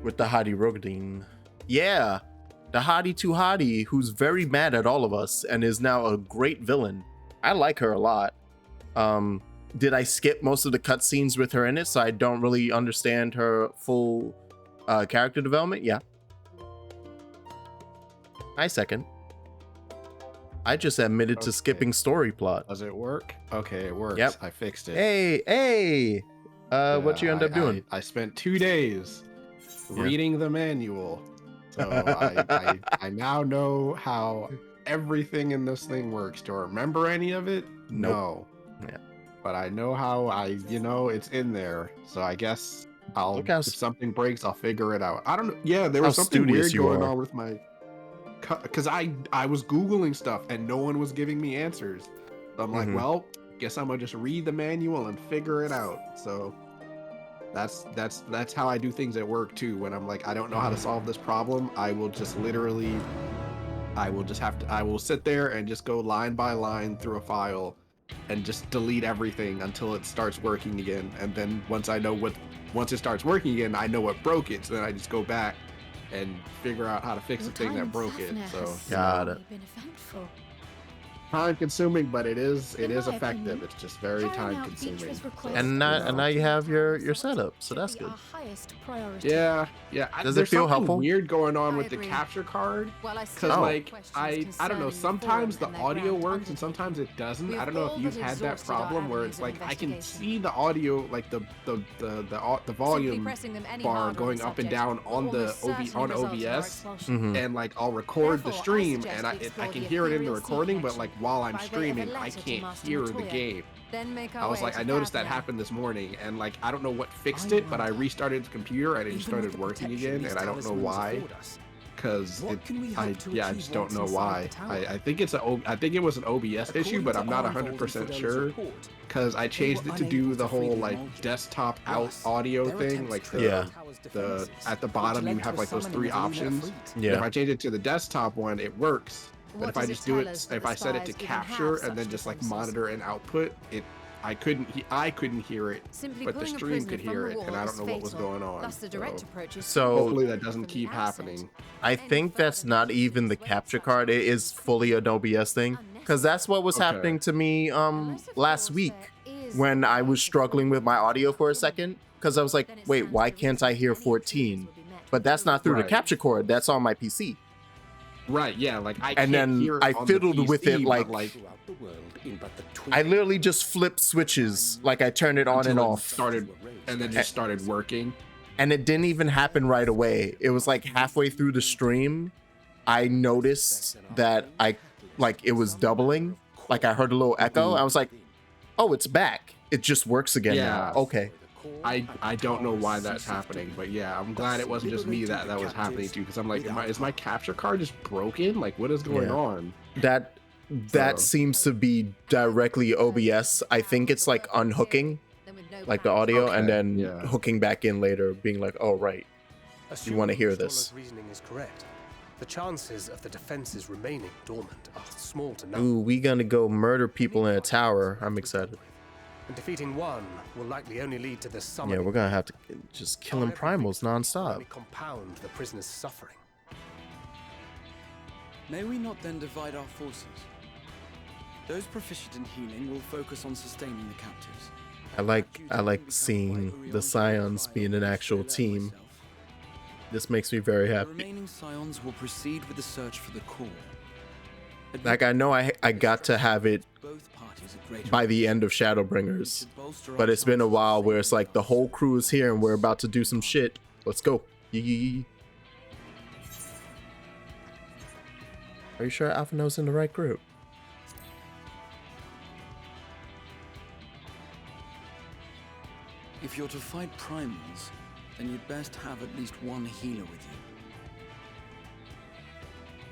with the Hadi Rogadin. Yeah, the Hadi to Hadi, who's very mad at all of us and is now a great villain. I like her a lot. Did I skip most of the cutscenes with her in it, so I don't really understand her full character development? Yeah. I second. I just admitted to skipping story plot. Does it work? Okay, it works. Yep. I fixed it. Hey. What you end up doing? I spent 2 days reading the manual. So I now know how everything in this thing works. Do I remember any of it? Nope. No. Yeah. But I know how it's in there. So I guess if something breaks, I'll figure it out. I don't know. Yeah, there was something weird going on with my, because I was Googling stuff and no one was giving me answers. So I'm like, well, guess I'm gonna just read the manual and figure it out. So that's how I do things at work too. When I'm like, I don't know how to solve this problem, I will just literally, I will sit there and just go line by line through a file and just delete everything until it starts working again. And then once it starts working again, I know what broke it. So then I just go back and figure out how to fix the thing that broke it. So got it. Time consuming, but it is effective. It's just very time consuming. And now you have your setup, so that's good. Yeah. Does it feel helpful? Weird going on with the capture card, because I don't know. Sometimes the audio works and sometimes it doesn't. I don't know if you've had that problem where it's like I can see the audio, like the volume bar going up and down on OBS, and like I'll record the stream and I can hear it in the recording, but like while I'm streaming, I can't hear the game. I was like, I noticed that happened this morning, and like I don't know what fixed it, but I restarted the computer and it just started working again, and I don't know why. Because I just don't know why. I think it was an OBS issue, but I'm not 100% sure. Because I changed it to do the whole like desktop out audio thing, like the at the bottom you have like those 3 options. Yeah. If I change it to the desktop one, it works. But if I just do it, if I set it to capture and then just like monitor and output, I couldn't hear it, but the stream could hear it, and I don't know what was going on. So hopefully that doesn't keep happening. I think that's not even the capture card. It is fully an OBS thing, because that's what was happening to me last week when I was struggling with my audio for a second, because I was like, wait, why can't I hear 14? But that's not through the capture card. That's on my PC. Right, yeah, like I and can't then hear it I on fiddled the PC, with it like I literally just flipped switches, like I turned it on and off. Started working. And it didn't even happen right away. It was like halfway through the stream, I noticed that it was doubling. Like I heard a little echo. I was like, oh, it's back. It just works again now. Okay. I don't know why that's happening, but yeah, I'm glad it wasn't just me that was happening to, because I'm like, is my capture card just broken? Like, what is going on? That seems to be directly OBS. I think it's like unhooking, like the audio, and then hooking back in later, being like, oh right, you want to hear this. Reasoning is correct. The chances of the defenses remaining dormant are small to none. Ooh, we gonna go murder people in a tower. I'm excited. And defeating one will likely only lead to the summoning. Yeah, we're gonna have to just killing primals nonstop. Compound the prisoner's suffering. May we not then divide our forces? Those proficient in healing will focus on sustaining the captives. I like seeing the Scions being an actual team. This makes me very happy. The remaining Scions will proceed with the search for the core. Like I know I got to have it by the end of Shadowbringers, but it's been a while where it's like the whole crew is here and we're about to do some shit. Let's go. Are you sure Alphino's in the right group? If you're to fight primals, then you'd best have at least one healer with you.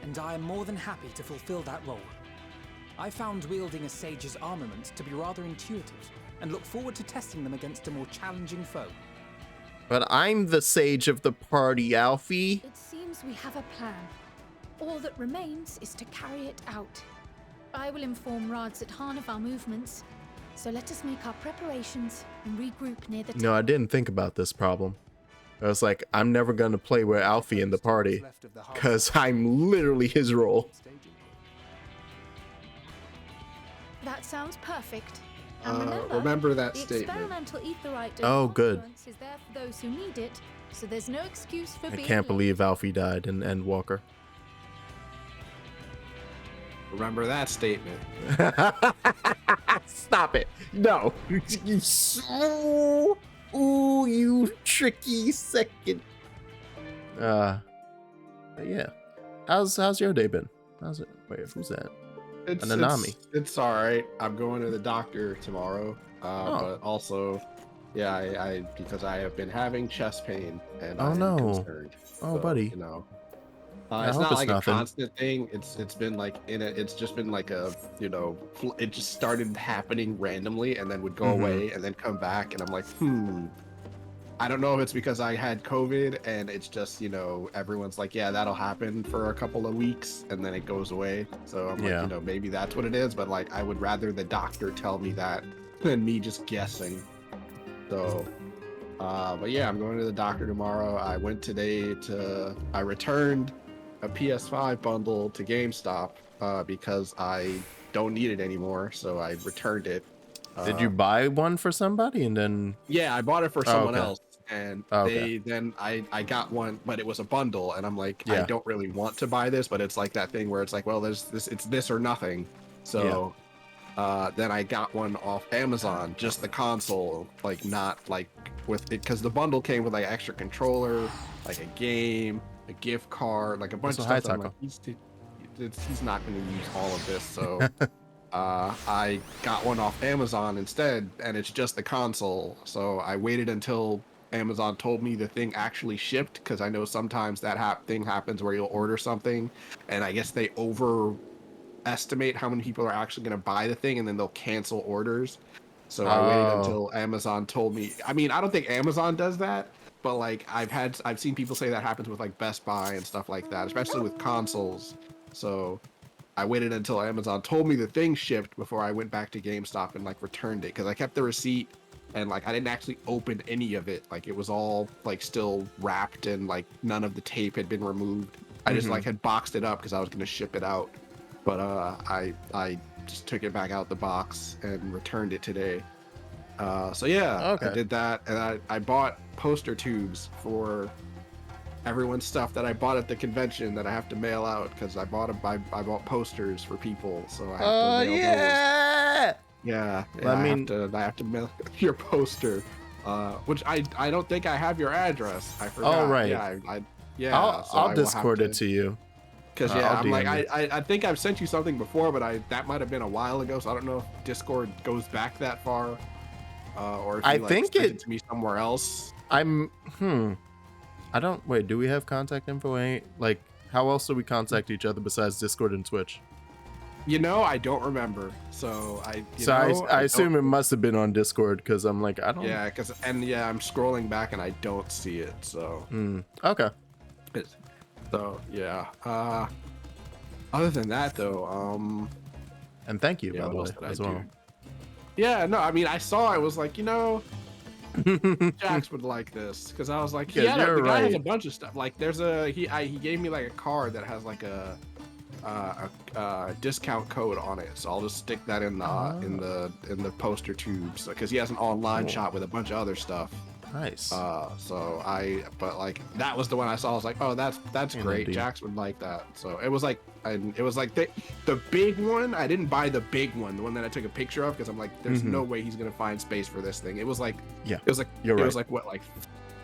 And I am more than happy to fulfill that role. I found wielding a sage's armament to be rather intuitive, and look forward to testing them against a more challenging foe. But I'm the sage of the party, Alfie. It seems we have a plan. All that remains is to carry it out. I will inform Radzat of our movements, so let us make our preparations and regroup near the tower. No, I didn't think about this problem. I was like, I'm never gonna play with Alfie in the party because I'm literally his role. That sounds perfect. And remember that the statement. experimental etherite good. is there for those who need it, so there's no excuse for I being can't late. believe Alfie died in Endwalker. Remember that statement. Stop it. No. Ooh, you tricky second. But yeah. How's your day been? How's it? Wait, who's that? It's all right. I'm going to the doctor tomorrow. But also, yeah, I because I have been having chest pain and I'm concerned. Oh, so, buddy. You know, I it's hope not it's like nothing. a constant thing. It's been like it's just been like a, you know, it just started happening randomly and then would go away and then come back, and I'm like, I don't know if it's because I had COVID and it's just, you know, everyone's like, yeah, that'll happen for a couple of weeks and then it goes away. So I'm like, you know, maybe that's what it is. But like, I would rather the doctor tell me that than me just guessing. So, but yeah, I'm going to the doctor tomorrow. I went today I returned a PS5 bundle to GameStop because I don't need it anymore. So I returned it. Did you buy one for somebody and then? Yeah, I bought it for someone else. And I got one, but it was a bundle, and I'm like, Yeah. I don't really want to buy this, but it's like that thing where it's like, well, it's this or nothing. So then I got one off Amazon, just the console, like not like with it, because the bundle came with like extra controller, like a game, a gift card, like a bunch of stuff. I'm like, he's not going to use all of this, so I got one off Amazon instead, and it's just the console. So I waited until Amazon told me the thing actually shipped, because I know sometimes that thing happens where you'll order something and I guess they overestimate how many people are actually going to buy the thing and then they'll cancel orders. So I waited until Amazon told me. I mean, I don't think Amazon does that, but like I've seen people say that happens with like Best Buy and stuff like that, especially with consoles. So I waited until Amazon told me the thing shipped before I went back to GameStop and like returned it, because I kept the receipt and like I didn't actually open any of it. Like it was all like still wrapped and like none of the tape had been removed. I just like had boxed it up because I was going to ship it out. But I just took it back out the box and returned it today. So yeah, I did that, and I bought poster tubes for everyone's stuff that I bought at the convention that I have to mail out, because I bought posters for people, so I have to mail those. Yeah, I have to mail your poster, which I don't think I have your address. I forgot. Oh right. I'll Discord it to you. Because I'm like, I think I've sent you something before, but that might have been a while ago, so I don't know if Discord goes back that far, or if you sent it to me somewhere else. I don't. Wait, do we have contact info? Like, how else do we contact each other besides Discord and Twitch? You know, I don't remember. So I assume it must have been on Discord, because I'm like, I don't. Yeah, I'm scrolling back and I don't see it. So okay. So yeah. Other than that, though, and thank you, by the way, as well. Yeah, no, I mean, I saw it was like, you know, Jax would like this, because I was like, the guy has a bunch of stuff. Like, he gave me like a card that has like a discount code on it, so I'll just stick that in the poster tubes, because he has an online shop with a bunch of other stuff. Nice. But like that was the one I saw. I was like, oh, that's great. Indeed. Jax would like that. So it was like the big one. I didn't buy the big one, the one that I took a picture of, because I'm like, there's no way he's gonna find space for this thing. It was like, was like what, like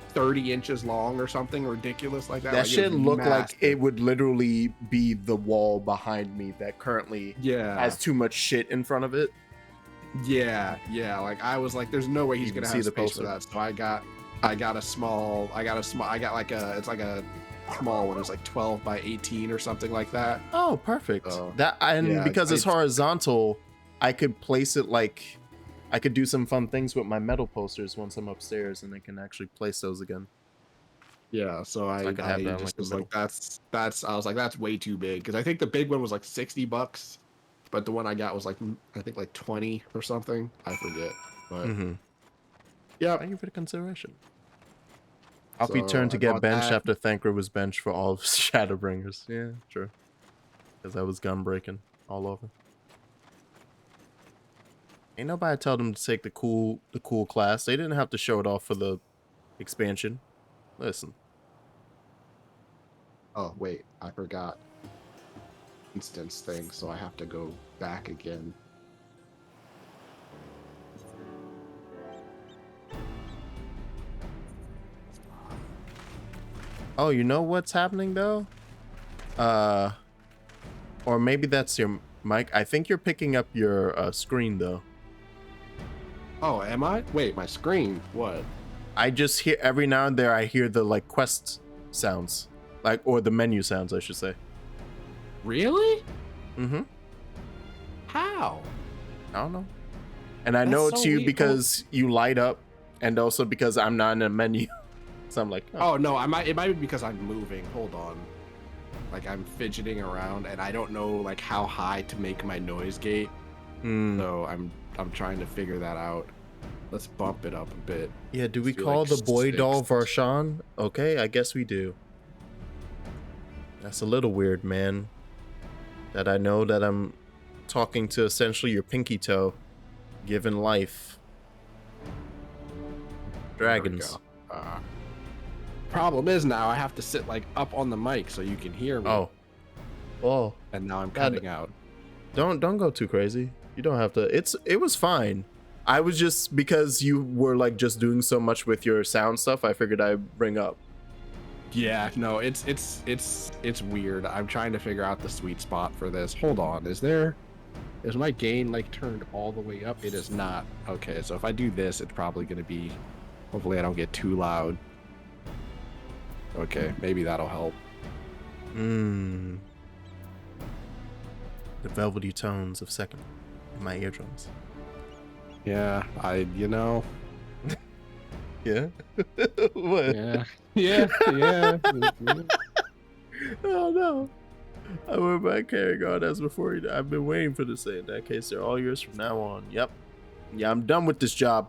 30 inches long or something ridiculous like that. That like, shit looked like it would literally be the wall behind me that currently has too much shit in front of it. Yeah, like I was like, there's no way he's gonna have space for that. So I got a small it's like a small one. It's like 12 by 18 or something like that. Oh, perfect. Because it's horizontal, I could place it like, I could do some fun things with my metal posters once I'm upstairs, and I can actually place those again. Yeah, so I just was like, that's I was like, that's way too big, because I think the big one was like $60. But the one I got was like, I think like 20 or something. I forget. But yeah, thank you for the consideration. Alfie So turned to I get bought benched that. after Thanker was benched for all of his Shadowbringers. Yeah, true. Because I was gun breaking all over. Ain't nobody tell them to take the cool class. They didn't have to show it off for the expansion. Listen. Oh wait, I forgot instance thing, so I have to go back again. Oh, you know what's happening though? Or maybe that's your mic. I think you're picking up your screen though. Oh, am I? Wait, my screen. What? I just hear every now and then I hear the like quest sounds, like, or the menu sounds, I should say. Really? Mm-hmm. How? I don't know. And I That's know it's so you weird. because you light up, and also because I'm not in a menu. So I'm like, Oh no, it might be because I'm moving. Hold on. Like I'm fidgeting around and I don't know like how high to make my noise gate. So I'm trying to figure that out. Let's bump it up a bit. Yeah, do we Let's do, call like, the boy 6. doll Varshan? Okay, I guess we do. That's a little weird, man. That I know that I'm talking to essentially your pinky toe, given life. Dragons. Problem is now I have to sit like up on the mic so you can hear me. Oh. And now I'm cutting out. Don't go too crazy. You don't have to. It was fine. I was just, because you were like just doing so much with your sound stuff, I figured I'd bring up. Yeah, no, it's weird. I'm trying to figure out the sweet spot for this. Hold on, is my gain like turned all the way up? It is not. Okay, so if I do this, it's probably gonna be, hopefully I don't get too loud. Okay, maybe that'll help. The velvety tones of second in my eardrums. Yeah, Yeah? What? Yeah. Oh no. I went back carrying on as before. I've been waiting for this say. In that case, they're all yours from now on. Yep. Yeah, I'm done with this job.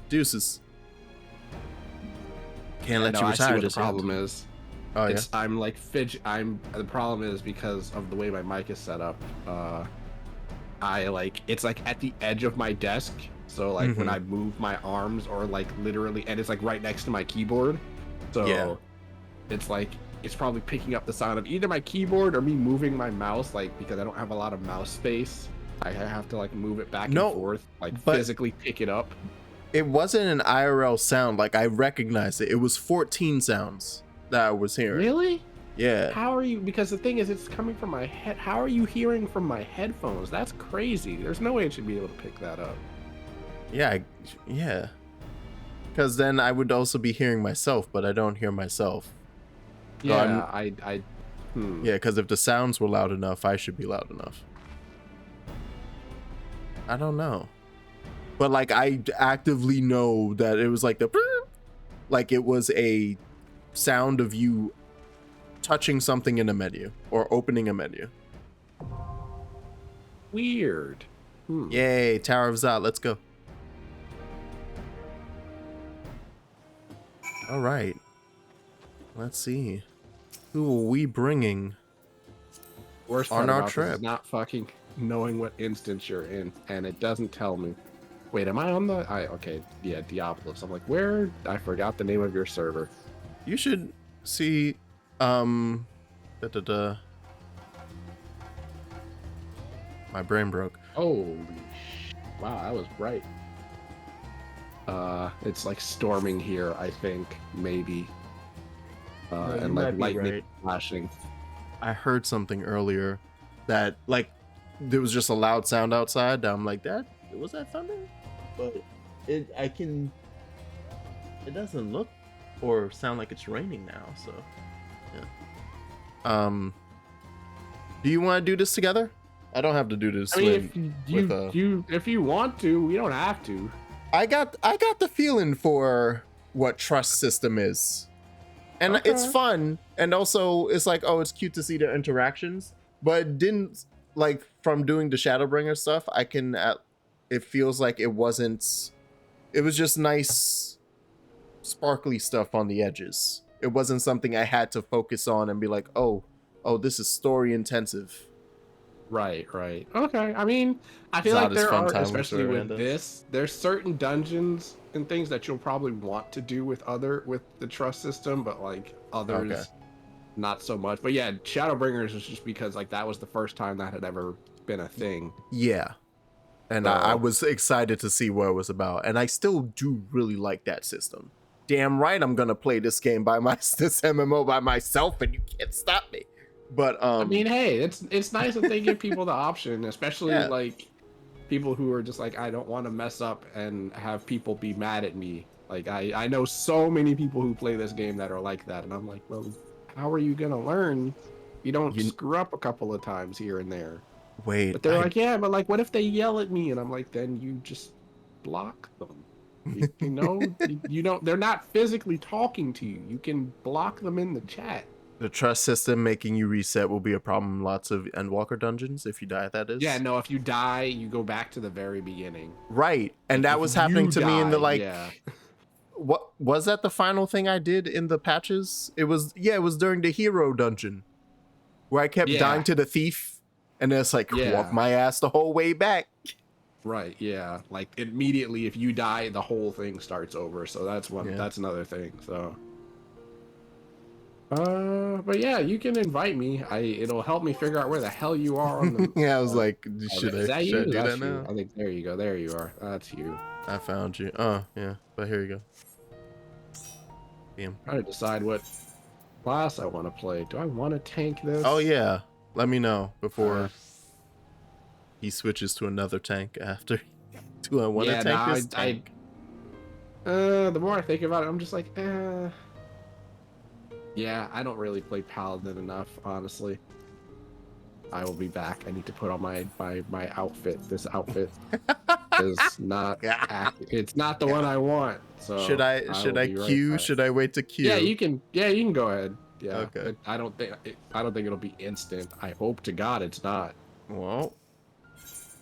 Deuces. Can't let you I see retire what the just problem yet. is. Oh yeah. I'm like the problem is because of the way my mic is set up. It's like at the edge of my desk. So like when I move my arms or like literally, and it's like right next to my keyboard. So Yeah. it's like, it's probably picking up the sound of either my keyboard or me moving my mouse, like because I don't have a lot of mouse space. I have to like move it back and forth, like physically pick it up. It wasn't an IRL sound. Like I recognized it. It was 14 sounds that I was hearing. Really? Yeah. How are you? Because the thing is, it's coming from my head. How are you hearing from my headphones? That's crazy. There's no way it should be able to pick that up. Yeah. Yeah. Because then I would also be hearing myself, but I don't hear myself. So Yeah, Yeah, because if the sounds were loud enough, I should be loud enough. I don't know. But like I actively know that it was like like it was a sound of you touching something in a menu or opening a menu. Weird. Yay, Tower of Zod, let's go. All right. Let's see. Who are we bringing Worst part on our about this trip? is not fucking knowing what instance you're in, and it doesn't tell me. Wait, am I on the? Okay, yeah, Diablos. I'm like, where? I forgot the name of your server. You should see. My brain broke. Holy wow, I was right. It's like storming here, I think, maybe. And like lightning flashing. I heard something earlier that like there was just a loud sound outside. I'm like, was that thunder? But it doesn't look or sound like it's raining now. So yeah. Do you want to do this together? I don't have to do this. I mean, if you want to, we don't have to. I got the feeling for what trust system is. And it's fun, and also it's like, oh, it's cute to see their interactions, but it didn't, like, from doing the Shadowbringer stuff, it feels like it was just nice sparkly stuff on the edges. It wasn't something I had to focus on and be like, oh, this is story intensive. Right. Okay. I mean, I feel like there are, especially with this, there's certain dungeons and things that you'll probably want to do with the trust system, but like others, not so much. But yeah, Shadowbringers is just because like that was the first time that had ever been a thing. Yeah. And I was excited to see what it was about, and I still do really like that system. Damn right, I'm gonna play this game this MMO by myself, and you can't stop me. But I mean, hey, it's nice that they give people the option, especially like people who are just like, I don't want to mess up and have people be mad at me. Like I know so many people who play this game that are like that, and I'm like, well, how are you gonna learn? You don't screw up a couple of times here and there. Wait, but they're like, yeah, but like, what if they yell at me? And I'm like, then you just block them. You know, you don't. They're not physically talking to you. You can block them in the chat. The trust system making you reset will be a problem in lots of Endwalker dungeons if you die, that is. Yeah, no, if you die, you go back to the very beginning. Right. And that was happening to me in the like what was that the final thing I did in the patches? It was during the hero dungeon where I kept dying to the thief, and it's like walk my ass the whole way back. Right, yeah. Like immediately if you die, the whole thing starts over. So that's that's another thing. So but yeah, you can invite me. It'll help me figure out where the hell you are on the yeah, I was like, should I do that you? now? I think there you go. There you are. That's you. I found you. Oh, yeah. But here you go. Bam. Trying to decide what class I want to play. Do I want to tank this? Oh yeah. Let me know before he switches to another tank after. Do I want to tank this tank? The more I think about it, I'm just like, yeah, I don't really play Paladin enough, honestly. I will be back. I need to put on my outfit. This outfit is not it's not the one I want. So should I queue? Right, should I wait to queue? Yeah, you can go ahead. Yeah. Okay. I don't think it'll be instant. I hope to God it's not. Well,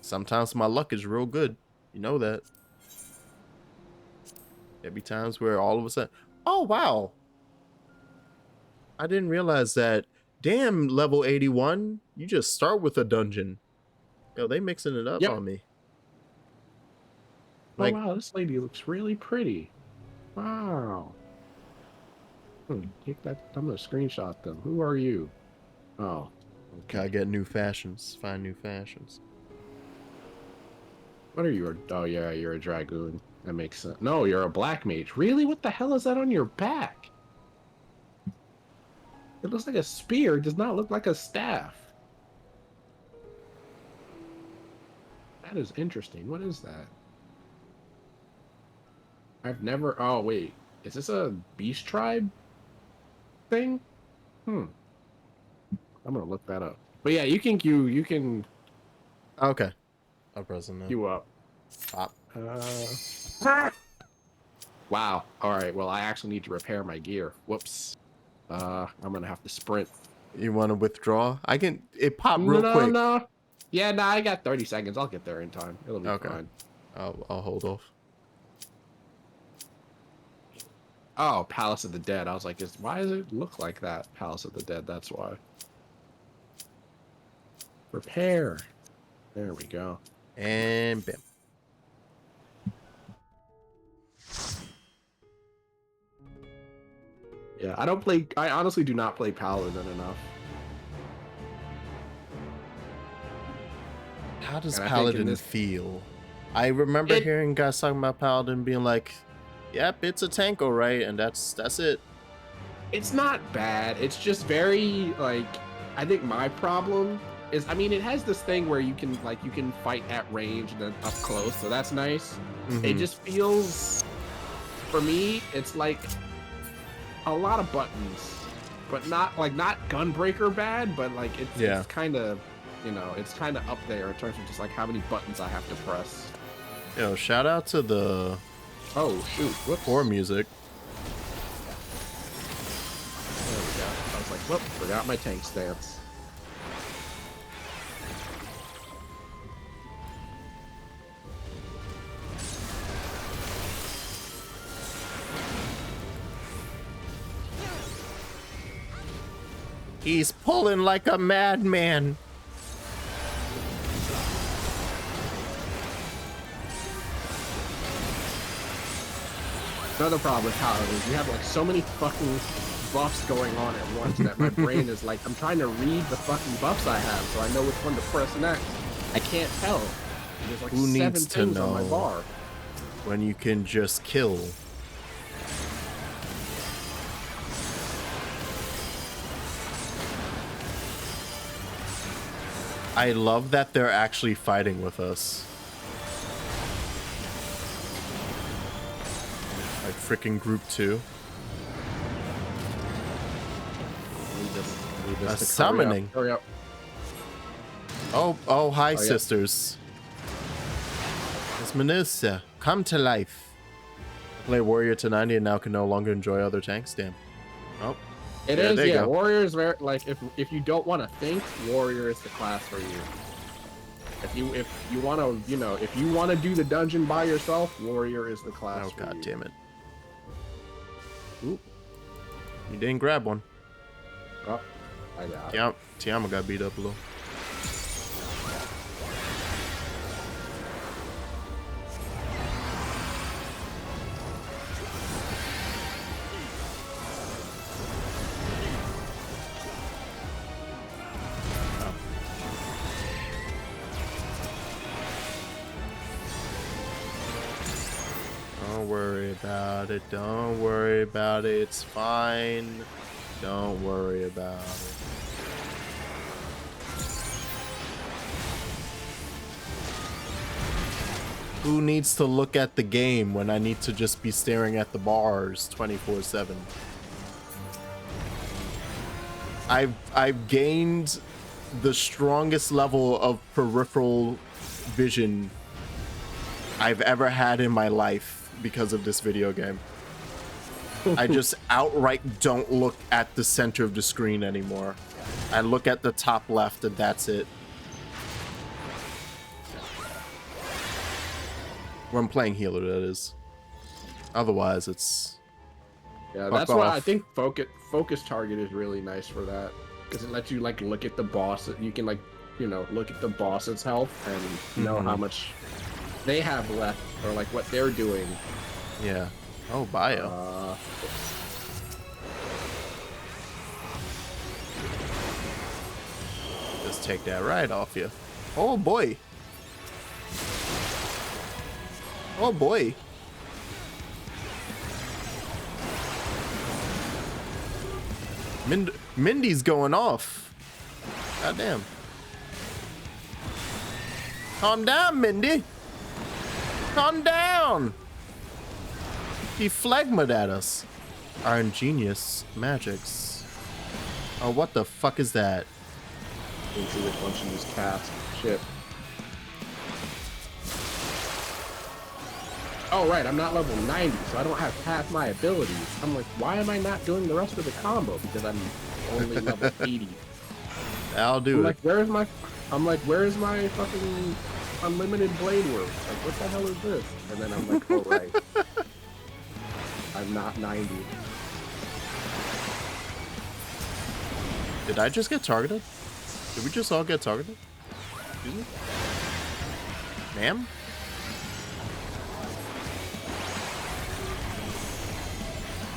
sometimes my luck is real good. You know that. There'll be times where all of a sudden, oh wow. I didn't realize that. Damn, level 81, you just start with a dungeon. Yo, they mixing it up on me. Like, oh wow, this lady looks really pretty. Wow. Take that. I'm gonna screenshot them. Who are you? Oh. Okay. Gotta get new fashions. Find new fashions. What are you? Oh yeah, you're a dragoon. That makes sense. No, you're a black mage. Really? What the hell is that on your back? It looks like a spear. It does not look like a staff. That is interesting. What is that? I've never... Oh, wait. Is this a beast tribe thing? I'm going to look that up. But yeah, you can queue. You can... Okay. I'll press it now. Queue up. Stop. Wow. All right. Well, I actually need to repair my gear. Whoops. I'm gonna have to sprint. You want to withdraw? I can. It popped real quick. No. Yeah, I got 30 seconds. I'll get there in time. It'll be fine. I'll hold off. Oh, Palace of the Dead. I was like, why does it look like that? Palace of the Dead. That's why. Repair. There we go. And bam. Yeah, I honestly do not play Paladin enough. How does Paladin feel? I remember hearing guys talking about Paladin being like, yep, it's a tank, all right, and that's it. It's not bad. It's just very, like, I think my problem is, I mean, it has this thing where you can fight at range and then up close, so that's nice. Mm-hmm. It just feels, for me, it's like a lot of buttons, but not Gunbreaker bad, but like it's kind of, it's kind of up there in terms of just like how many buttons I have to press. Yo, shout out to the core music. There we go. I was like, whoop, forgot my tank stance. He's pulling like a madman. Another problem with Tyler is you have like so many fucking buffs going on at once that my brain is like, I'm trying to read the fucking buffs I have so I know which one to press next. I can't tell. There's like Who 7 needs to things on my know bar. when you can just kill? I love that they're actually fighting with us. Like freaking group 2. A summoning. Hurry up. Oh, hi, yeah. sisters. It's Manusa. Come to life. Play Warrior to 90 and now can no longer enjoy other tanks. Damn. Oh. It Yeah, is, there you yeah. go. Warrior is very like if you don't want to think, Warrior is the class for you. If you want to, you know, if you want to do the dungeon by yourself, Warrior is the class. Oh, for god you. damn it. Ooh. You didn't grab one. Oh, I got it. Yep. Tiama got beat up a little. Don't worry about it. Don't worry about it. It's fine. Don't worry about it. Who needs to look at the game when I need to just be staring at the bars 24/7? I've gained the strongest level of peripheral vision I've ever had in my life because of this video game. I just outright don't look at the center of the screen anymore. I look at the top left and that's it. When I'm playing healer, that is. Otherwise, it's... Yeah, fuck that's why off. I think focus target is really nice for that, because it lets you like look at the boss. You can like, you know, look at the boss's health and know how much they have left or like what they're doing. Yeah. Oh, bio. Just take that right off you. Oh boy. Oh boy. Mindy's going off. God damn. Calm down, Mindy. Calm down. He phlegmaed at us. Our ingenious magics. Oh, what the fuck is that? Let's see which one she just cast. Shit. Oh, right, I'm not level 90, so I don't have half my abilities. I'm like, why am I not doing the rest of the combo? Because I'm only level 80. I'll do I'm it. like, where's my fucking unlimited blade work? Like, what the hell is this? And then I'm like, oh, right. I'm not 90. Did I just get targeted? Did we just all get targeted? Excuse me? Ma'am?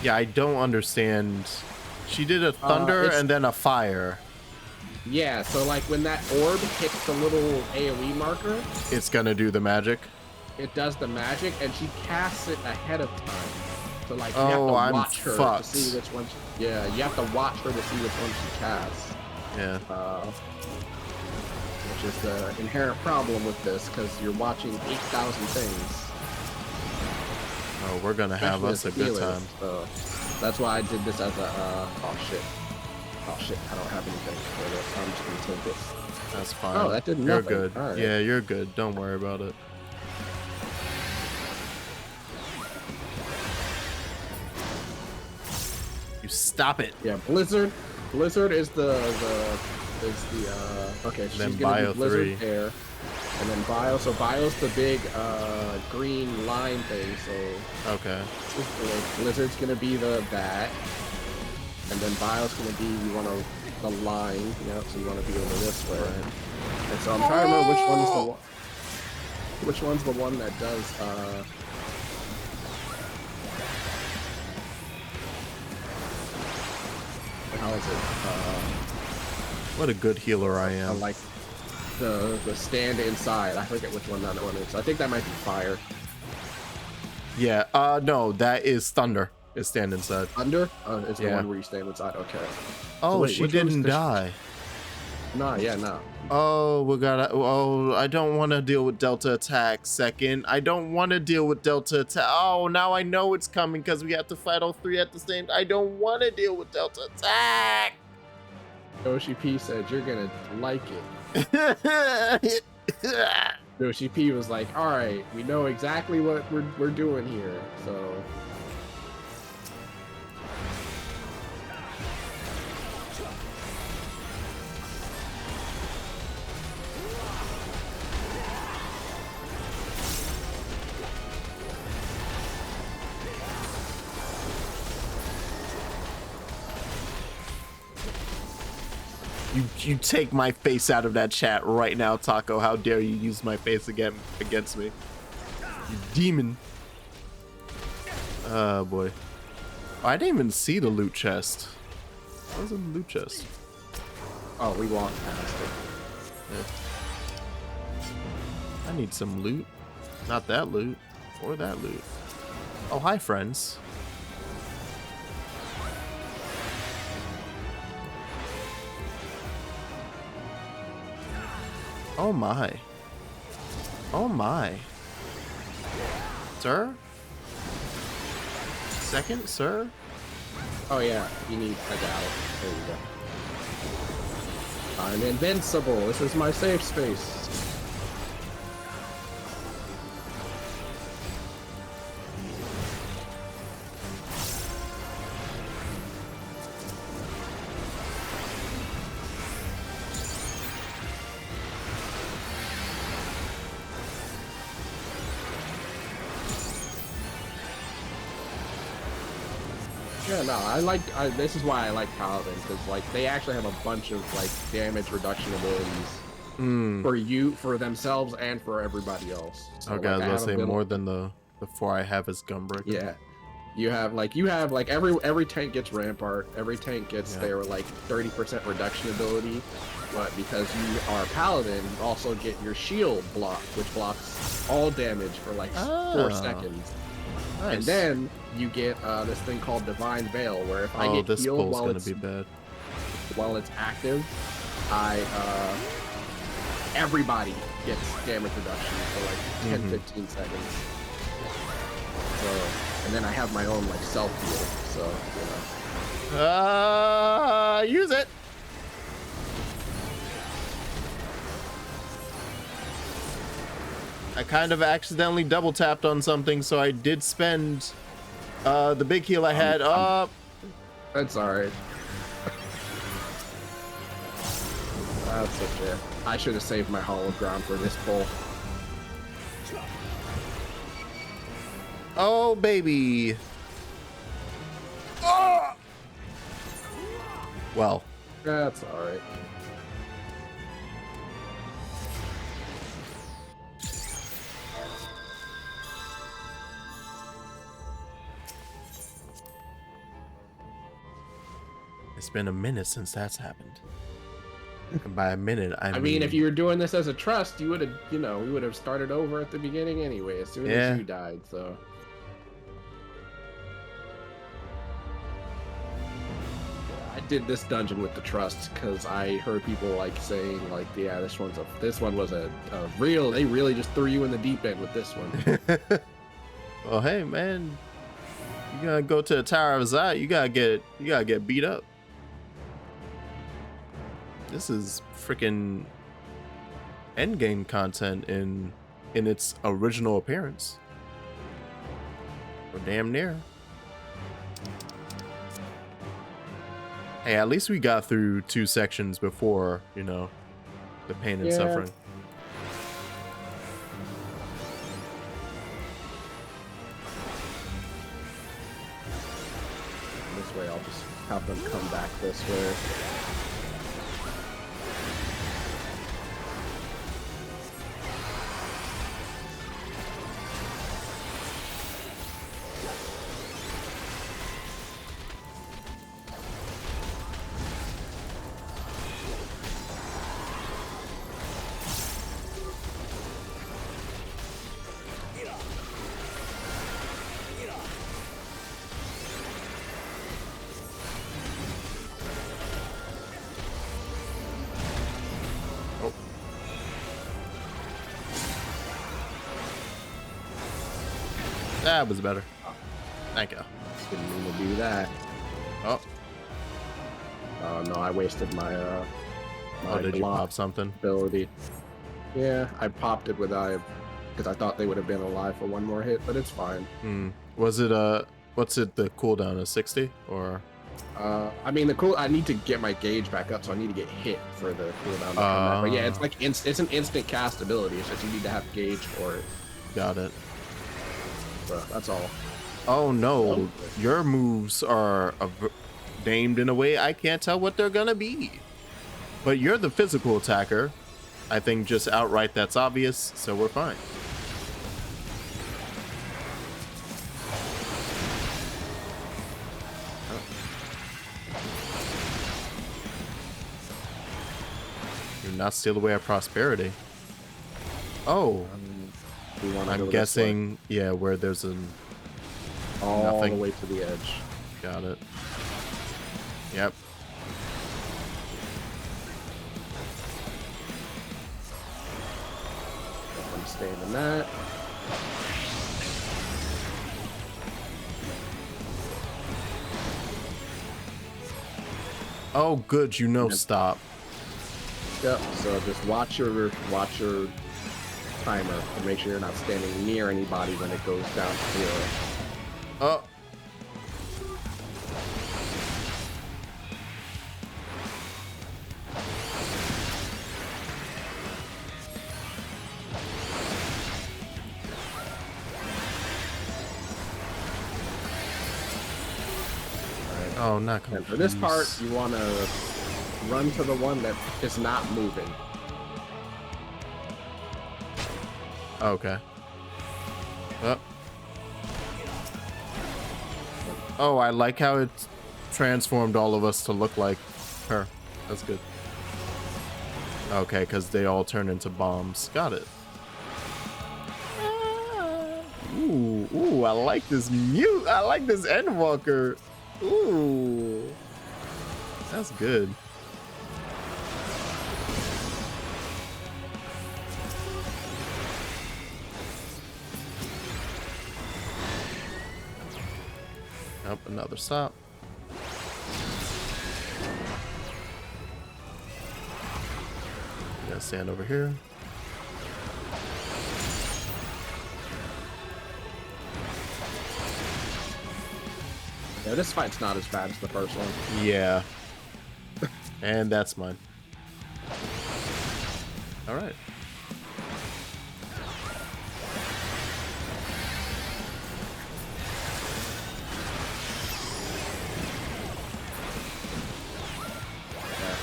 Yeah, I don't understand. She did a thunder and then a fire. Yeah, so like when that orb hits the little AoE marker, It's gonna do the magic. it does the magic, and she casts it ahead of time. So like you Oh, have to I'm watch her fucked. to see which one. Yeah, you have to watch her to see which one she casts. Yeah. Which is the inherent problem with this, because you're watching 8,000 things. Oh, we're gonna have us a especially good as time. healers. So that's why I did this as a. Oh shit! I don't have anything for this. I'm just gonna take it. That's fine. Oh, that did You're nothing. good. All right. Yeah, you're good. Don't worry about it. You stop it. Yeah, Blizzard. Blizzard is the okay. So Then she's gonna Bio do Blizzard 3. there, and then Bio. So Bio's the big green line thing. So Okay. Blizzard's gonna be that, and then bio's gonna be you want to the line, you know, so you want to be over this way. And so I'm trying to remember which one's the one that does. How is it? What a good healer I am. Like the stand inside. I forget which one that one is. I think that might be fire. Yeah. No, that is thunder. Is stand inside. Thunder? It's the one where you stand inside. Okay. Oh, so wait, she didn't die. Nah, yeah, no. Oh, we gotta. Oh, I don't want to deal with Delta attack. Second, I don't want to deal with Delta attack. Oh, now I know it's coming because we have to fight all three at the same. I don't want to deal with Delta attack. Yoshi P said you're gonna like it. Yoshi P was like, "All right, we know exactly what we're doing here." So. You take my face out of that chat right now, Taco. How dare you use my face again against me? You demon. Oh boy. Oh, I didn't even see the loot chest. What was in the loot chest? Oh, we walked past it. Yeah. I need some loot. Not that loot. Or that loot. Oh, hi friends. Oh my. Oh my. Sir? Second, sir? Oh yeah, you need a gal. There you go. I'm invincible. This is my safe space. Yeah, no, this is why I like Paladin, because like they actually have a bunch of like damage reduction abilities for themselves and for everybody else. So, okay, like, I was gonna say more than the 4 I have as Gunbreaker. Yeah. You have like every tank gets Rampart, every tank gets their like 30% reduction ability, but because you are Paladin, you also get your shield block, which blocks all damage for like 4 seconds. Nice. And then you get this thing called Divine Veil, where if I get healed while it's active, everybody gets damage reduction for like 10-15 seconds. So, and then I have my own like self heal, so you know. Use it. I kind of accidentally double tapped on something, so I did spend the big heal I had up. That's alright. That's okay. I should have saved my hollow ground for this pull. Oh, baby. Oh! Well. That's alright. It's been a minute since that's happened. And by a minute, I mean... mean, if you were doing this as a trust, you would have, you know, we would have started over at the beginning anyway, as soon as you died, so... I did this dungeon with the trust because I heard people like saying like, yeah, this one was a real, they really just threw you in the deep end with this one. Well, hey man, you gotta go to the Tower of Zod, you gotta get beat up. This is freaking endgame content in its original appearance. Or damn near. Hey, at least we got through 2 sections before, you know, the pain and suffering. This way, I'll just have them come back this way. That was better. Thank you. Didn't mean to do that. Oh. Oh no, I wasted my Oh, did you pop something? Ability. Yeah, I popped it without, because I thought they would have been alive for one more hit, but it's fine. Was it what's it, the cooldown is 60 or? I mean I need to get my gauge back up, so I need to get hit for the cooldown to come back. But yeah, it's like it's an instant cast ability. It's just you need to have gauge for it. Got it. So that's all. Oh no, your moves are named in a way I can't tell what they're gonna be. But you're the physical attacker. I think just outright that's obvious, so we're fine. You're not steal away our prosperity. Oh. I'm guessing, yeah, where there's an all the way to the edge. Got it. Yep. I'm staying in that. Oh, good. You know, stop. Yep. So just watch your timer and make sure you're not standing near anybody when it goes down to 0. Oh. Oh, not confused. For this part, you want to run to the one that is not moving. Okay. Oh, I like how it transformed all of us to look like her. That's good. Okay, because they all turn into bombs. Got it. Ooh, I like this mute. I like this Endwalker. Ooh, that's good. Up another stop. Gotta stand over here. Yeah, this fight's not as bad as the first one. Yeah. And that's mine. All right.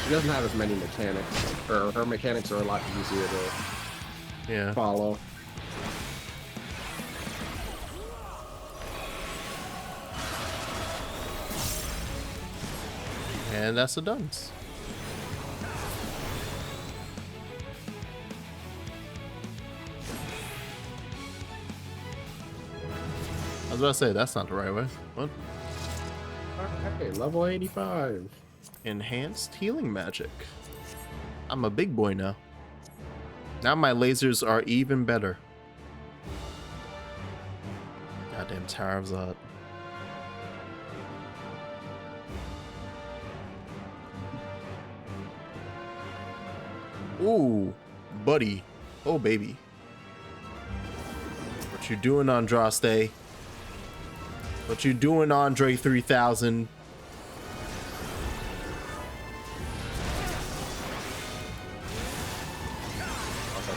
She doesn't have as many mechanics. Her mechanics are a lot easier to follow. And that's the duns. I was about to say, that's not the right way. What? Okay, level 85. Enhanced healing magic. I'm a big boy now. Now my lasers are even better. Goddamn Tower of Zod. Ooh, buddy. Oh, baby. What you doing, Andraste? What you doing, Andre 3000?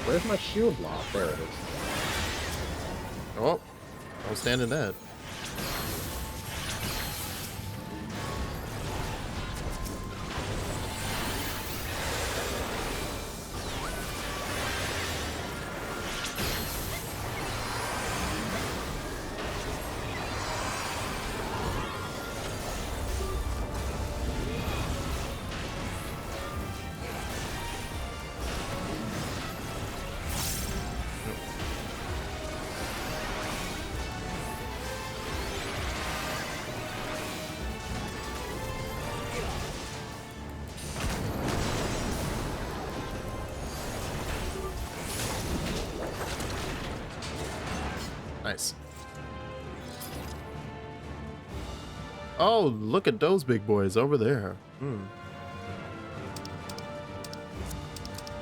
Where's my shield block? There it is. Oh, don't stand in that. Nice. Oh, look at those big boys over there.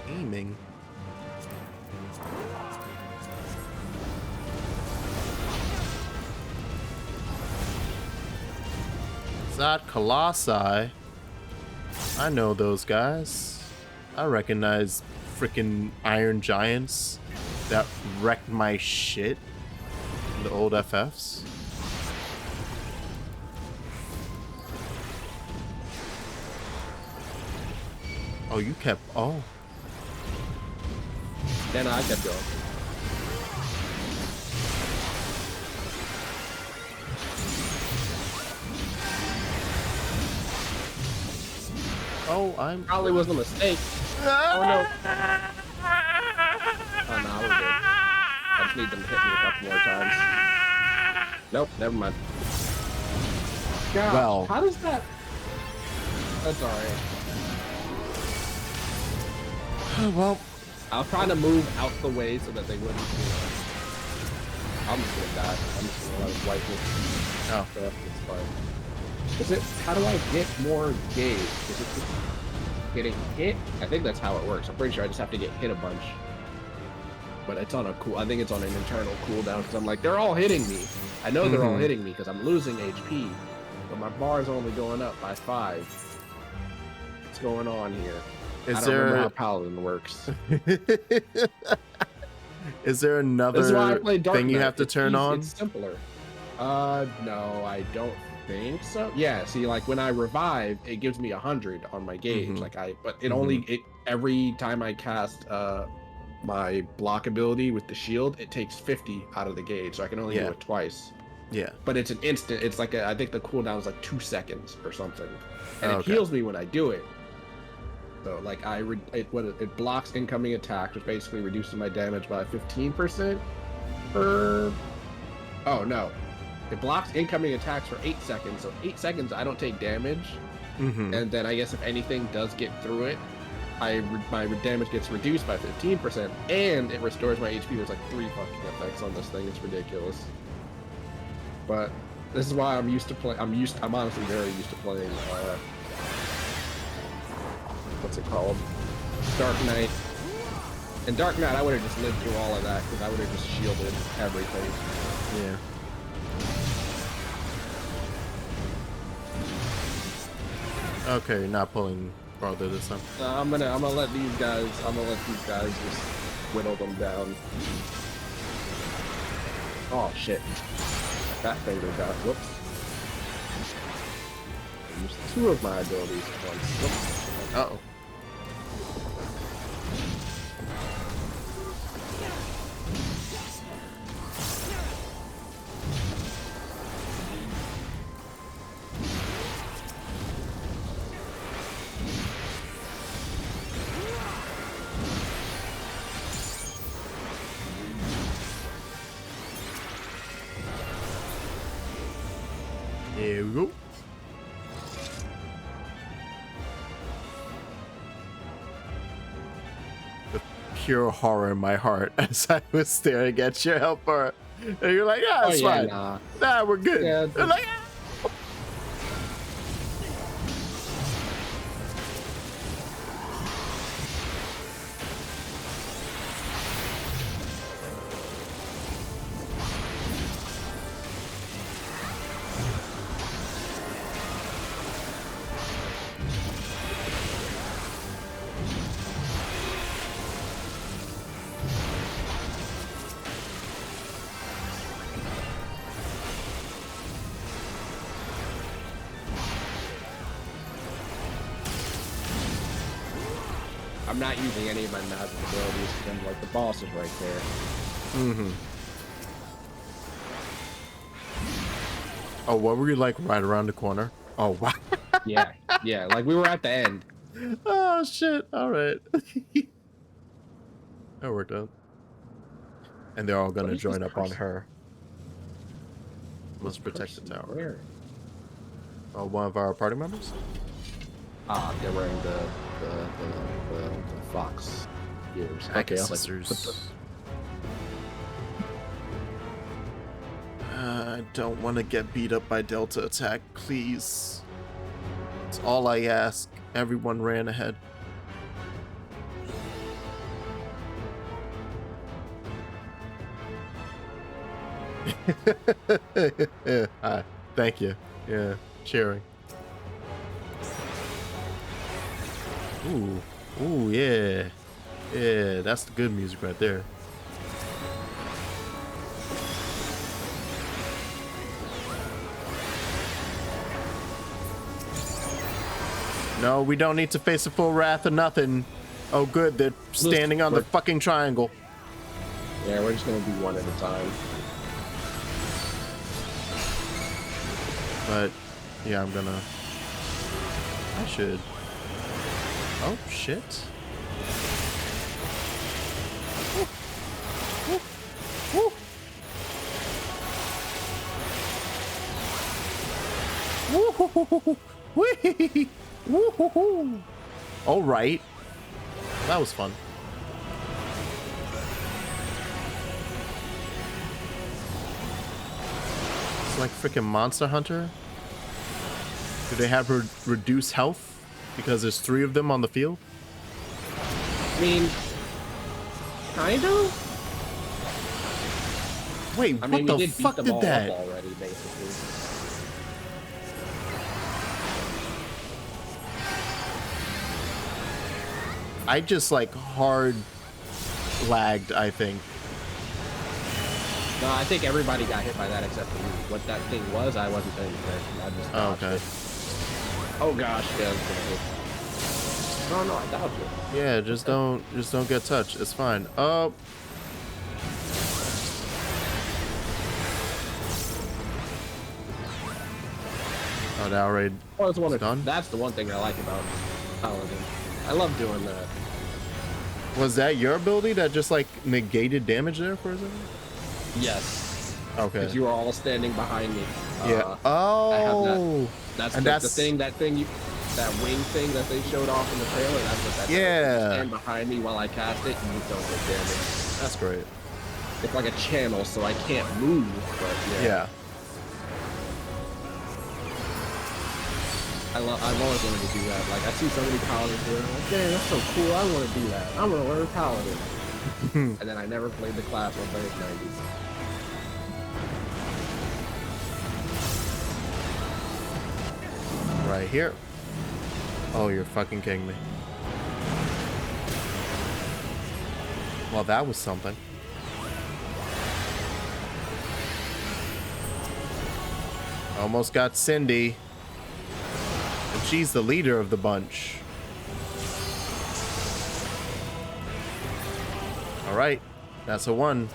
Aiming. Zod Colossi. I know those guys. I recognize freaking Iron Giants that wrecked my shit in the old FFs. Oh, you kept. Oh. Then I kept going. Oh, I'm. Probably was a mistake. Oh no. Oh no, we're good. I just need them to hit me a couple more times. Nope, never mind. God, Well. how does that? That's alright. Well. I was trying to move out the way so that they wouldn't, you know. I'm just gonna die. I'm just gonna let it wipe it. Oh. So it's fine. Is it? How do I get more gauge? Is it just getting hit? I think that's how it works. I'm pretty sure I just have to get hit a bunch. But it's on a cool. I think it's on an internal cooldown because I'm like, they're all hitting me. I know they're all hitting me because I'm losing HP, but my bar is only going up by 5. What's going on here? I don't remember how Paladin works. Is there another thing you have to turn on? It's simpler. No, I don't think so. Yeah, see, like when I revive, it gives me 100 on my gauge. But it only every time I cast my block ability with the shield, it takes 50 out of the gauge, so I can only do it twice. Yeah. But it's an instant. It's like I think the cooldown is like 2 seconds or something, and it heals me when I do it. So like it blocks incoming attacks, which basically reduces my damage by 15%. Oh no, it blocks incoming attacks for 8 seconds. So 8 seconds I don't take damage, and then I guess if anything does get through it, my damage gets reduced by 15%, and it restores my HP. There's like 3 fucking effects on this thing. It's ridiculous. But this is why I'm used to play. I'm honestly very used to playing. What's it called? Dark Knight. And Dark Knight, I would have just lived through all of that because I would have just shielded everything. Yeah. Okay, not pulling farther this time. I'm gonna let these guys. Just whittle them down. Oh shit! That finger got. Whoops. I used 2 of my abilities at once. Whoops. Uh-oh. Here we go. Pure horror in my heart as I was staring at your helper. And you're like, yeah, it's fine. Nah, we're good. Yeah, like, ah. I'm not using any of my magic abilities because like the boss is right there. Oh, what were you like right around the corner? Oh wow. yeah, like we were at the end. Oh shit! All right. That worked out. And they're all gonna join up on her. Must protect the tower. Where? Oh, one of our party members? Ah, they're wearing the fox ears. Okay, Scissors. I don't want to get beat up by Delta attack, please. It's all I ask. Everyone ran ahead. Thank you. Yeah, cheering. Ooh, ooh, yeah. Yeah, that's the good music right there. No, we don't need to face a full wrath or nothing. Oh, good, they're standing on the fucking triangle. Yeah, we're just gonna do one at a time. But, yeah, I should. Oh, shit. Woo. Woo. Woo. Wee. Woo-hoo-hoo. All right. That was fun. It's like freaking Monster Hunter. Do they have reduced health because there's 3 of them on the field? I mean, kind of. Wait, what the fuck did that? Already, basically. I just like hard lagged, I think. No, I think everybody got hit by that except for me. What that thing was, I wasn't paying attention. I just dodged it. Oh gosh, yeah. No, I dodged it. Yeah, just don't get touched. It's fine. Oh. Oh, that already done? That's the one thing I like about Paladin. I love doing that. Was that your ability that just like negated damage there for a second? Yes. Okay. Because you were all standing behind me. Yeah. Oh. That's the thing. That wing thing that they showed off in the trailer. That's what that does. You stand behind me while I cast it, and you don't get damage. That's great. It's like a channel, so I can't move. But yeah. I've always wanted to do that. Like, I see so many paladins do it. I'm like, dang, that's so cool. I want to do that. I want to learn paladin. And then I never played the class once I was 90s. Right here. Oh, you're fucking kidding me. Well, that was something. Almost got Cindy. And she's the leader of the bunch. All right, that's a 1.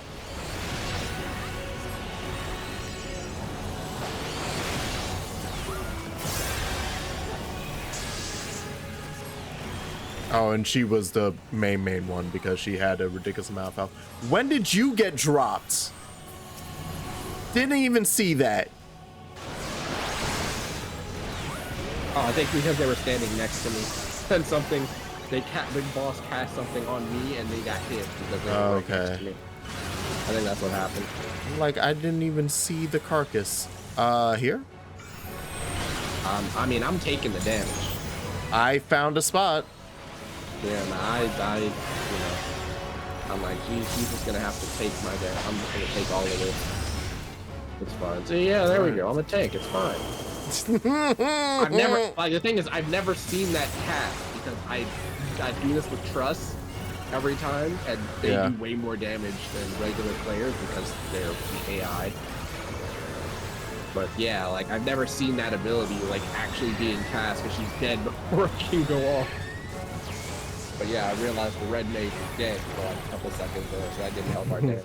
Oh, and she was the main one because she had a ridiculous amount of health. When did you get dropped? Didn't even see that. Oh, I think because they were standing next to me. And something, the boss cast something on me and they got hit because they were right next to me. I think that's what happened. Like, I didn't even see the carcass. Here? I mean, I'm taking the damage. I found a spot. Yeah, and I'm like, he's just gonna have to take my damage. I'm just gonna take all of it. It's fine. So yeah, there we go. I'm a tank. It's fine. I've never, like, the thing is, I've never seen that cast because I do this with Trust every time, and they do way more damage than regular players because they're AI. But yeah, like, I've never seen that ability like actually being cast because she's dead before it can go off. But yeah, I realized the red mage was dead for like a couple seconds there, so I didn't help our damage.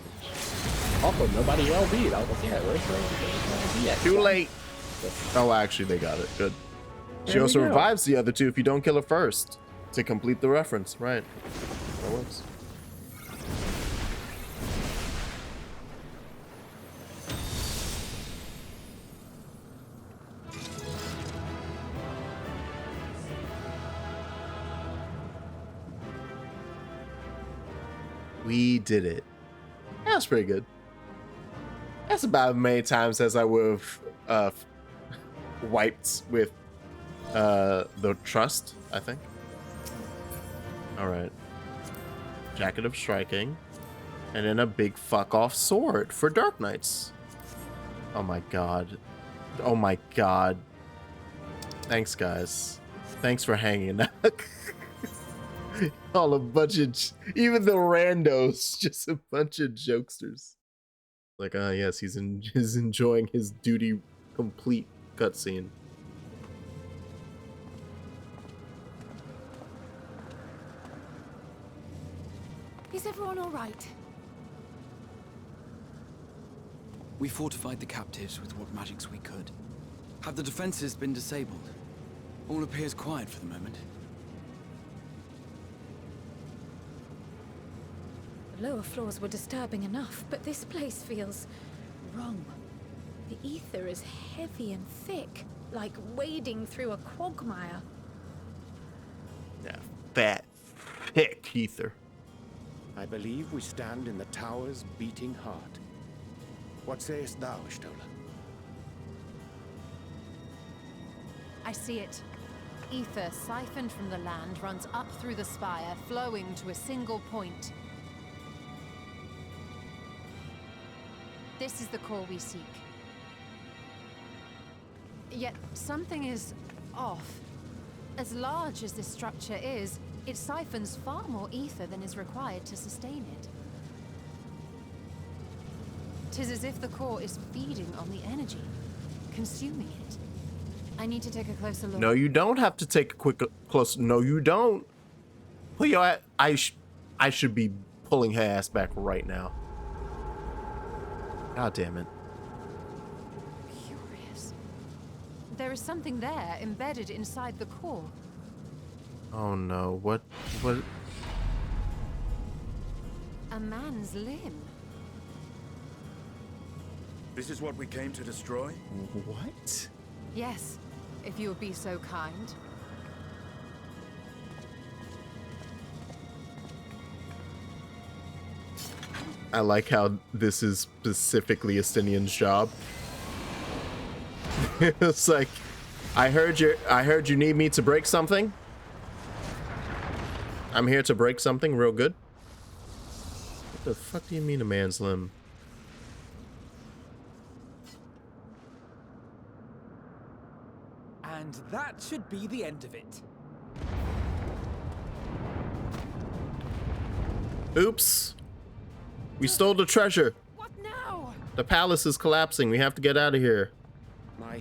Also, nobody LV'd. I was like, yeah, where's the LV at? Too late. Oh, actually, they got it. Good. She also revives the other 2 if you don't kill her first to complete the reference. Right. That works. We did it. That's pretty good. That's about as many times as I would have wiped with the trust, I think. All right. Jacket of Striking. And then a big fuck off sword for Dark Knights. Oh my god. Oh my god. Thanks, guys. Thanks for hanging out. All a bunch of, even the randos, just a bunch of jokesters. Like, yes, he's enjoying his duty complete cutscene. Is everyone all right? We fortified the captives with what magics we could. Have the defenses been disabled? All appears quiet for the moment. The lower floors were disturbing enough, but this place feels wrong. The ether is heavy and thick, like wading through a quagmire. Yeah, fat, thick ether. I believe we stand in the tower's beating heart. What sayest thou, Hydaelyn? I see it. Ether siphoned from the land runs up through the spire, flowing to a single point. This is the core we seek. Yet something is off. As large as this structure is, it siphons far more ether than is required to sustain it. 'Tis as if the core is feeding on the energy, consuming it. I need to take a closer look. No, you don't have to take a close. No, you don't. Pull your. I should be pulling her ass back right now. God damn it. Curious. There is something there embedded inside the core. Oh no! What? A man's limb. This is what we came to destroy? What? Yes, if you would be so kind. I like how this is specifically Estinian's job. It's like, I heard you need me to break something. I'm here to break something real good. What the fuck do you mean a man's limb? And that should be the end of it. Oops. We stole the treasure. What now? The palace is collapsing. We have to get out of here.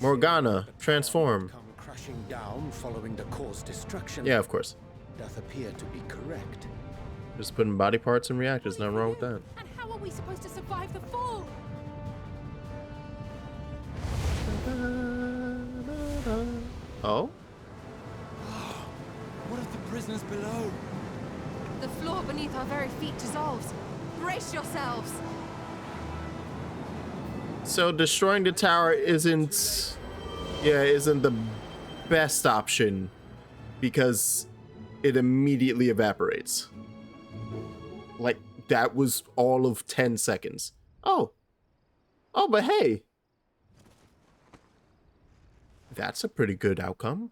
Morgana, transform. Come crashing down following the core's destruction. Yeah, of course. Doth appear to be correct. Just putting body parts in reactors. Nothing wrong with that. And how are we supposed to survive the fall? Oh? What of the prisoners below? The floor beneath our very feet dissolves. Brace yourselves! So destroying the tower isn't the best option because it immediately evaporates. Like, that was all of 10 seconds. Oh, but hey, that's a pretty good outcome.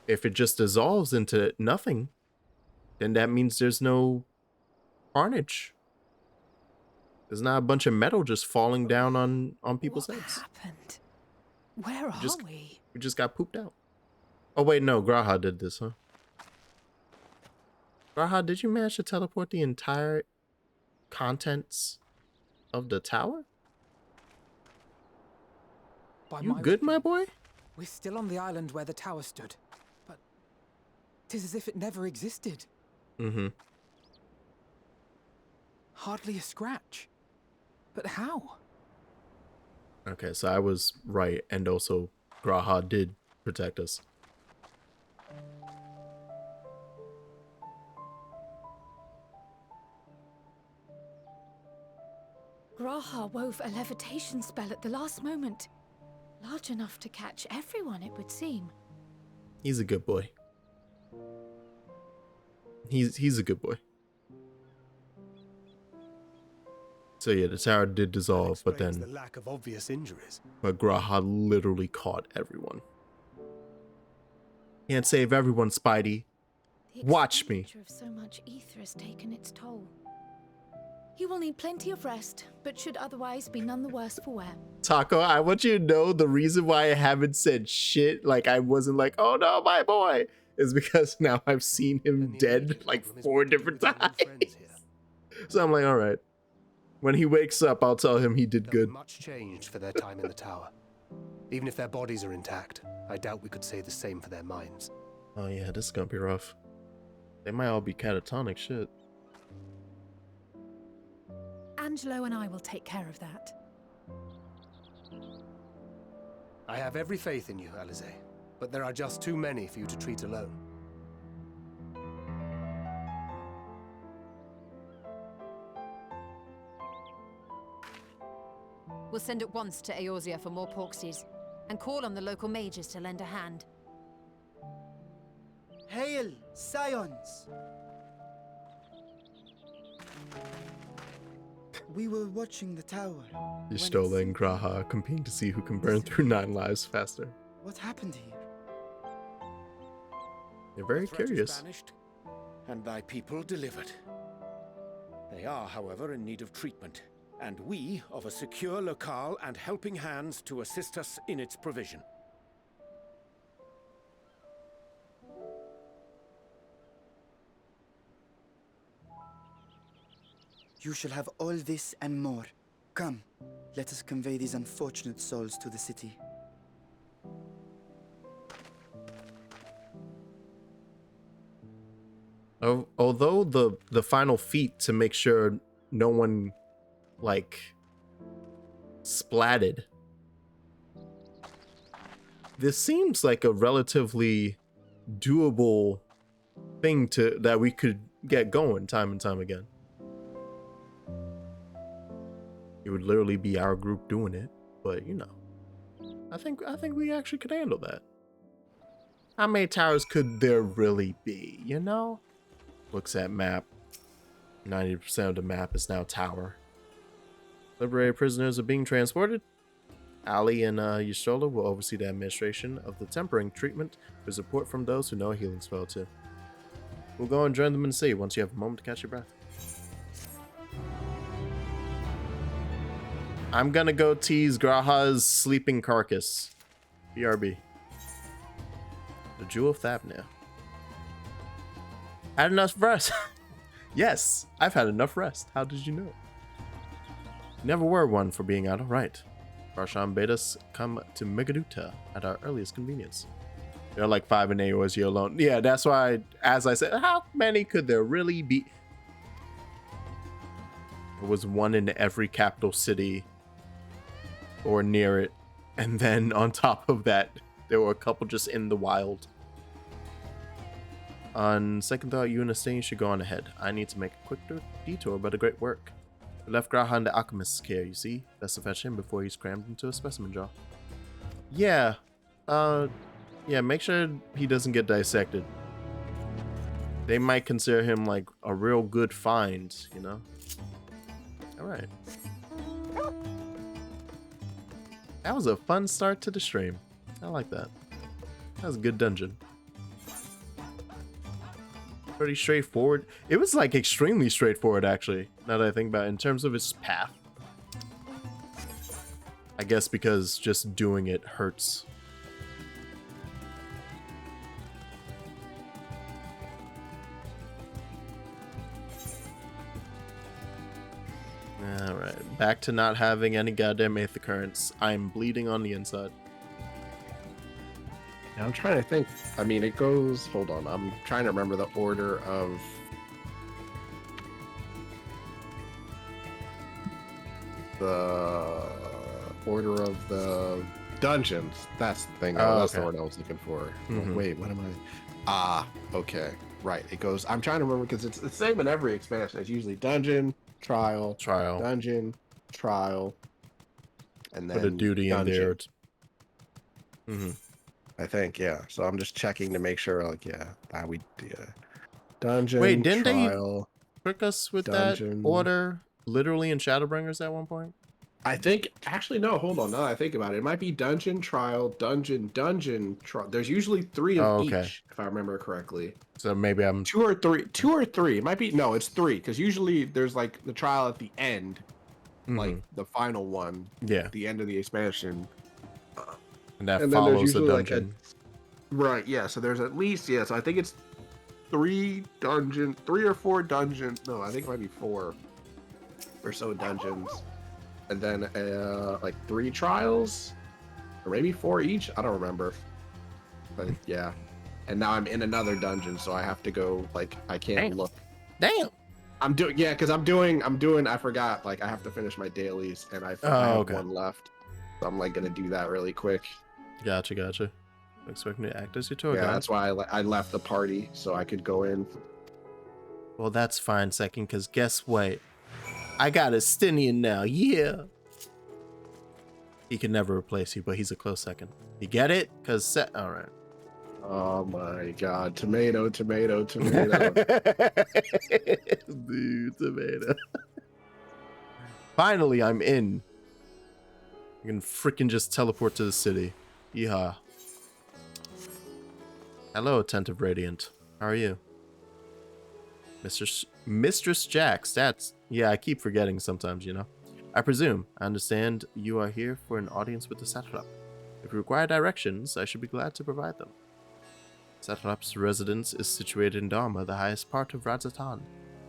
If it just dissolves into nothing, then that means there's no carnage. There's not a bunch of metal just falling down on people's heads. What happened? Where are we? We just got pooped out. Oh wait, no, Graha did this, huh? Graha, did you manage to teleport the entire contents of the tower? You good, my boy? We're still on the island where the tower stood, but 'tis as if it never existed. Mm-hmm. Hardly a scratch. But how? Okay, so I was right, and also Graha did protect us. Graha wove a levitation spell at the last moment. Large enough to catch everyone, it would seem. He's a good boy. He's a good boy. So yeah, the tower did dissolve, but then the lack of obvious injuries. but Graha literally caught everyone. Can't save everyone, Spidey. Watch me. The expenditure of so much ether has taken its toll. He will need plenty of rest, but should otherwise be none the worse for wear. Taco, I want you to know the reason why I haven't said shit, like I wasn't like, oh no, my boy, is because now I've seen him dead like 4 different times. So I'm like, all right. When he wakes up, I'll tell him he did good. Much changed for their time in the tower. Even if their bodies are intact, I doubt we could say the same for their minds. Oh yeah, this is gonna be rough. They might all be catatonic shit. Angelo and I will take care of that. I have every faith in you, Alize, but there are just too many for you to treat alone. We'll send at once to Eorzea for more porksies, and call on the local mages to lend a hand. Hail, Scions! We were watching the tower. Hydaelyn and Graha competing to see who can burn through 9 lives faster. What happened here? They're very The threat is curious. banished, and thy people delivered. They are, however, in need of treatment, and we of a secure locale and helping hands to assist us in its provision. You shall have all this and more. Come, let us convey these unfortunate souls to the city. Although the final feat to make sure no one like splatted, this seems like a relatively doable thing that we could get going time and time again. It would literally be our group doing it, but you know, I think we actually could handle that. How many towers could there really be, you know? Looks at map. 90% of the map is now tower. Liberated prisoners are being transported. Ali and Y'shtola will oversee the administration of the tempering treatment with support from those who know a healing spell too. We'll go and join them in the city once you have a moment to catch your breath. I'm gonna go tease Graha's sleeping carcass. BRB. The Jewel of Thabnir. Had enough rest. Yes, I've had enough rest. How did you know? Never were one for being out of right. Barshan bade us come to Megaduta at our earliest convenience. There are like 5 in Eorzea alone. Yeah, that's why, as I said, how many could there really be? There was 1 in every capital city or near it. And then on top of that, there were a couple just in the wild. On second thought, you and Astane should go on ahead. I need to make a quick detour, but a great work. We left Graha in the alchemist's care, you see. Best to fetch him before he's crammed into a specimen jar. Yeah. Yeah, make sure he doesn't get dissected. They might consider him like a real good find, you know? Alright. That was a fun start to the stream. I like that. That was a good dungeon. Pretty straightforward. It was like extremely straightforward actually, now that I think about it, in terms of its path. I guess because just doing it hurts. Alright, back to not having any goddamn eighth occurrence. I'm bleeding on the inside. I'm trying to think. I mean, it goes. Hold on. I'm trying to remember the order of. The order of the dungeons. That's the thing. Oh, that's okay. the word I was looking for. Mhm. Wait, what am I? Ah, okay. Right. It goes. I'm trying to remember because it's the same in every expansion. It's usually dungeon, trial, dungeon, trial, and then put a duty dungeon. in there. Mm-hmm. I think, yeah. So I'm just checking to make sure, like, yeah, we dungeon. Wait, didn't trial, they trick us with dungeon. that order literally in Shadowbringers at one point? I think, actually, no, hold on. Now that I think about it, it might be dungeon, trial, dungeon, trial. There's usually 3 of each, if I remember correctly. So maybe I'm 2 or 3. 2 or 3. It might be, no, it's 3, because usually there's like the trial at the end, like the final one. Yeah. At the end of the expansion. And that follows the dungeon. Right, yeah. So there's at least, yeah, so I think it's 3 or 4 dungeons. No, I think it might be 4 or so dungeons. And then like 3 trials, or maybe 4 each. I don't remember, but yeah. And now I'm in another dungeon, so I have to go. Like I can't look. Damn. I'm doing I'm doing. I forgot. Like I have to finish my dailies, and I have 1 left. So I'm like gonna do that really quick. Gotcha. Expecting to act as your tour guide. Yeah, that's why I left the party so I could go in. Well, that's fine, second. Cause guess what? I got a Stinian now, yeah. He can never replace you, but he's a close second. You get it? Cause all right. Oh my god, tomato. Dude, tomato. Finally, I'm in. I can freaking just teleport to the city. Yeehaw. Hello, attentive Radiant. How are you? Mistress Jax, yeah, I keep forgetting sometimes, you know. I presume, I understand you are here for an audience with the Satrap. If you require directions, I should be glad to provide them. Satrap's residence is situated in Dharma, the highest part of Radzatan.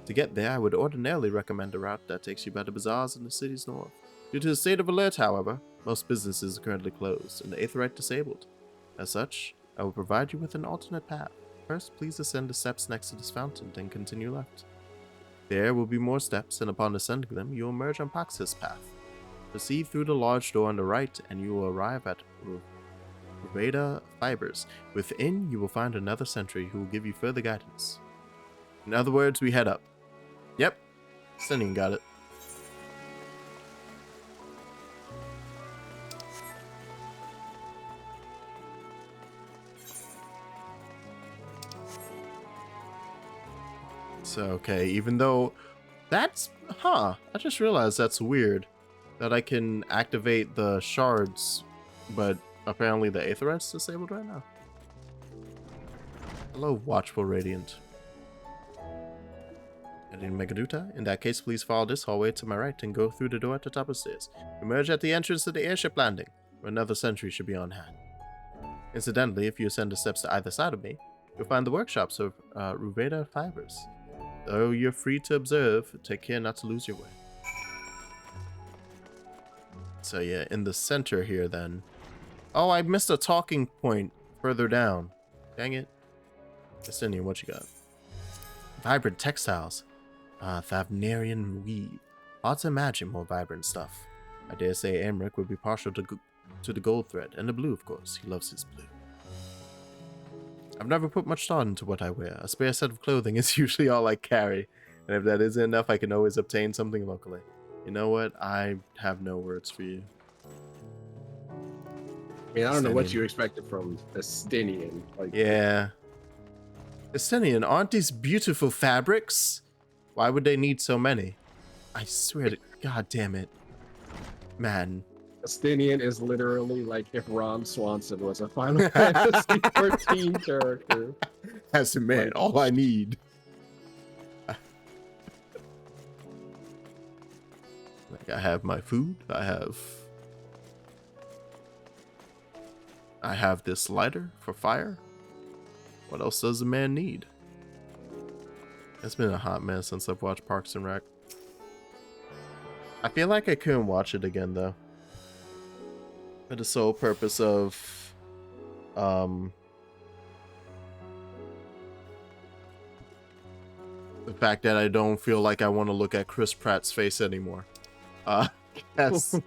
To get there, I would ordinarily recommend a route that takes you by the bazaars in the city's north. Due to the state of alert, however, most businesses are currently closed and the Aetherite disabled. As such, I will provide you with an alternate path. First, please ascend the steps next to this fountain, then continue left. There will be more steps, and upon ascending them, you will emerge on Pax's path. Proceed through the large door on the right, and you will arrive at Ruveda Fibers. Within, you will find another sentry who will give you further guidance. In other words, we head up. Yep, Stinian got it. So, okay, even though that's, I just realized that's weird that I can activate the shards, but apparently the Aetherite's disabled right now. Hello, Watchful Radiant. Heading Megaduta? In that case, please follow this hallway to my right and go through the door at the top of the stairs. Emerge at the entrance of the airship landing, where another sentry should be on hand. Incidentally, if you ascend the steps to either side of me, you'll find the workshops of Ruveda Fibers. Though you're free to observe, take care not to lose your way. So yeah, in the center here then. Oh, I missed a talking point further down. Dang it. Justinian, what you got? Vibrant textiles. Thavnarian weave. Hard to imagine more vibrant stuff. I dare say Amric would be partial to the gold thread, and the blue, of course. He loves his blue. I've never put much thought into what I wear. A spare set of clothing is usually all I carry, and if that isn't enough, I can always obtain something locally. You know what? I have no words for you. I mean, I don't know what you expected from a Stinian. Like, yeah. Estinian, aren't these beautiful fabrics? Why would they need so many? I swear to God damn it. Man. Estinian is literally like if Ron Swanson was a Final Fantasy XIV character. That's a man, like, all I need. Like, I have my food, I have this lighter for fire. What else does a man need? It's been a hot minute since I've watched Parks and Rec. I feel like I couldn't watch it again though. For the sole purpose of the fact that I don't feel like I want to look at Chris Pratt's face anymore. As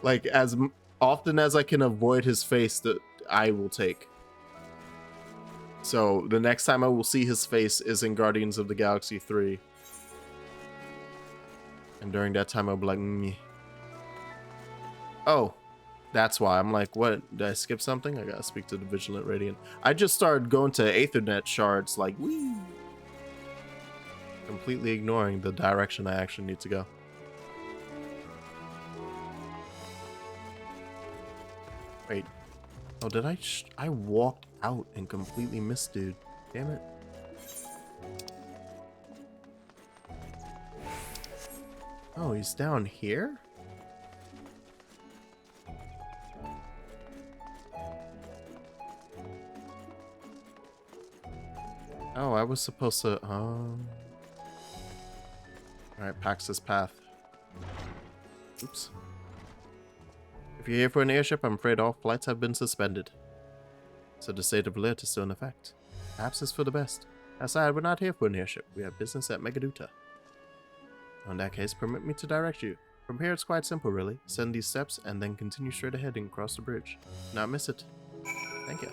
like as often as I can avoid his face, that I will take. So the next time I will see his face is in Guardians of the Galaxy 3. And during that time I'll be like, oh, that's why. I'm like, what? Did I skip something? I gotta speak to the Vigilant Radiant. I just started going to Aethernet shards like, wee. Completely ignoring the direction I actually need to go. Wait. Oh, did I walked out and completely missed, dude. Damn it. Oh, he's down here? Oh, I was supposed to, Alright, Pax's Path. Oops. If you're here for an airship, I'm afraid all flights have been suspended. So the state of alert is still in effect. Perhaps it's for the best. Aside, we're not here for an airship. We have business at Megaduta. In that case, permit me to direct you. From here, it's quite simple, really. Send these steps, and then continue straight ahead and cross the bridge. Not miss it. Thank you.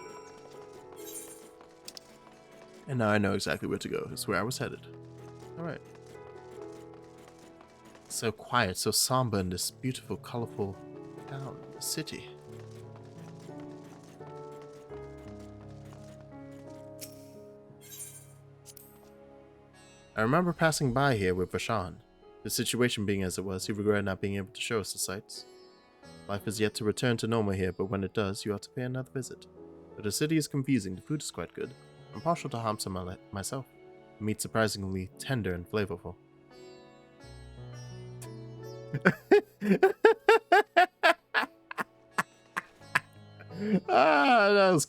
And now I know exactly where to go. It's where I was headed. Alright. So quiet, so somber in this beautiful, colorful town, city. I remember passing by here with Vashan. The situation being as it was, he regretted not being able to show us the sights. Life is yet to return to normal here, but when it does, you ought to pay another visit. But the city is confusing, the food is quite good. I'm partial to Hamsa myself. The meat's surprisingly tender and flavorful. That was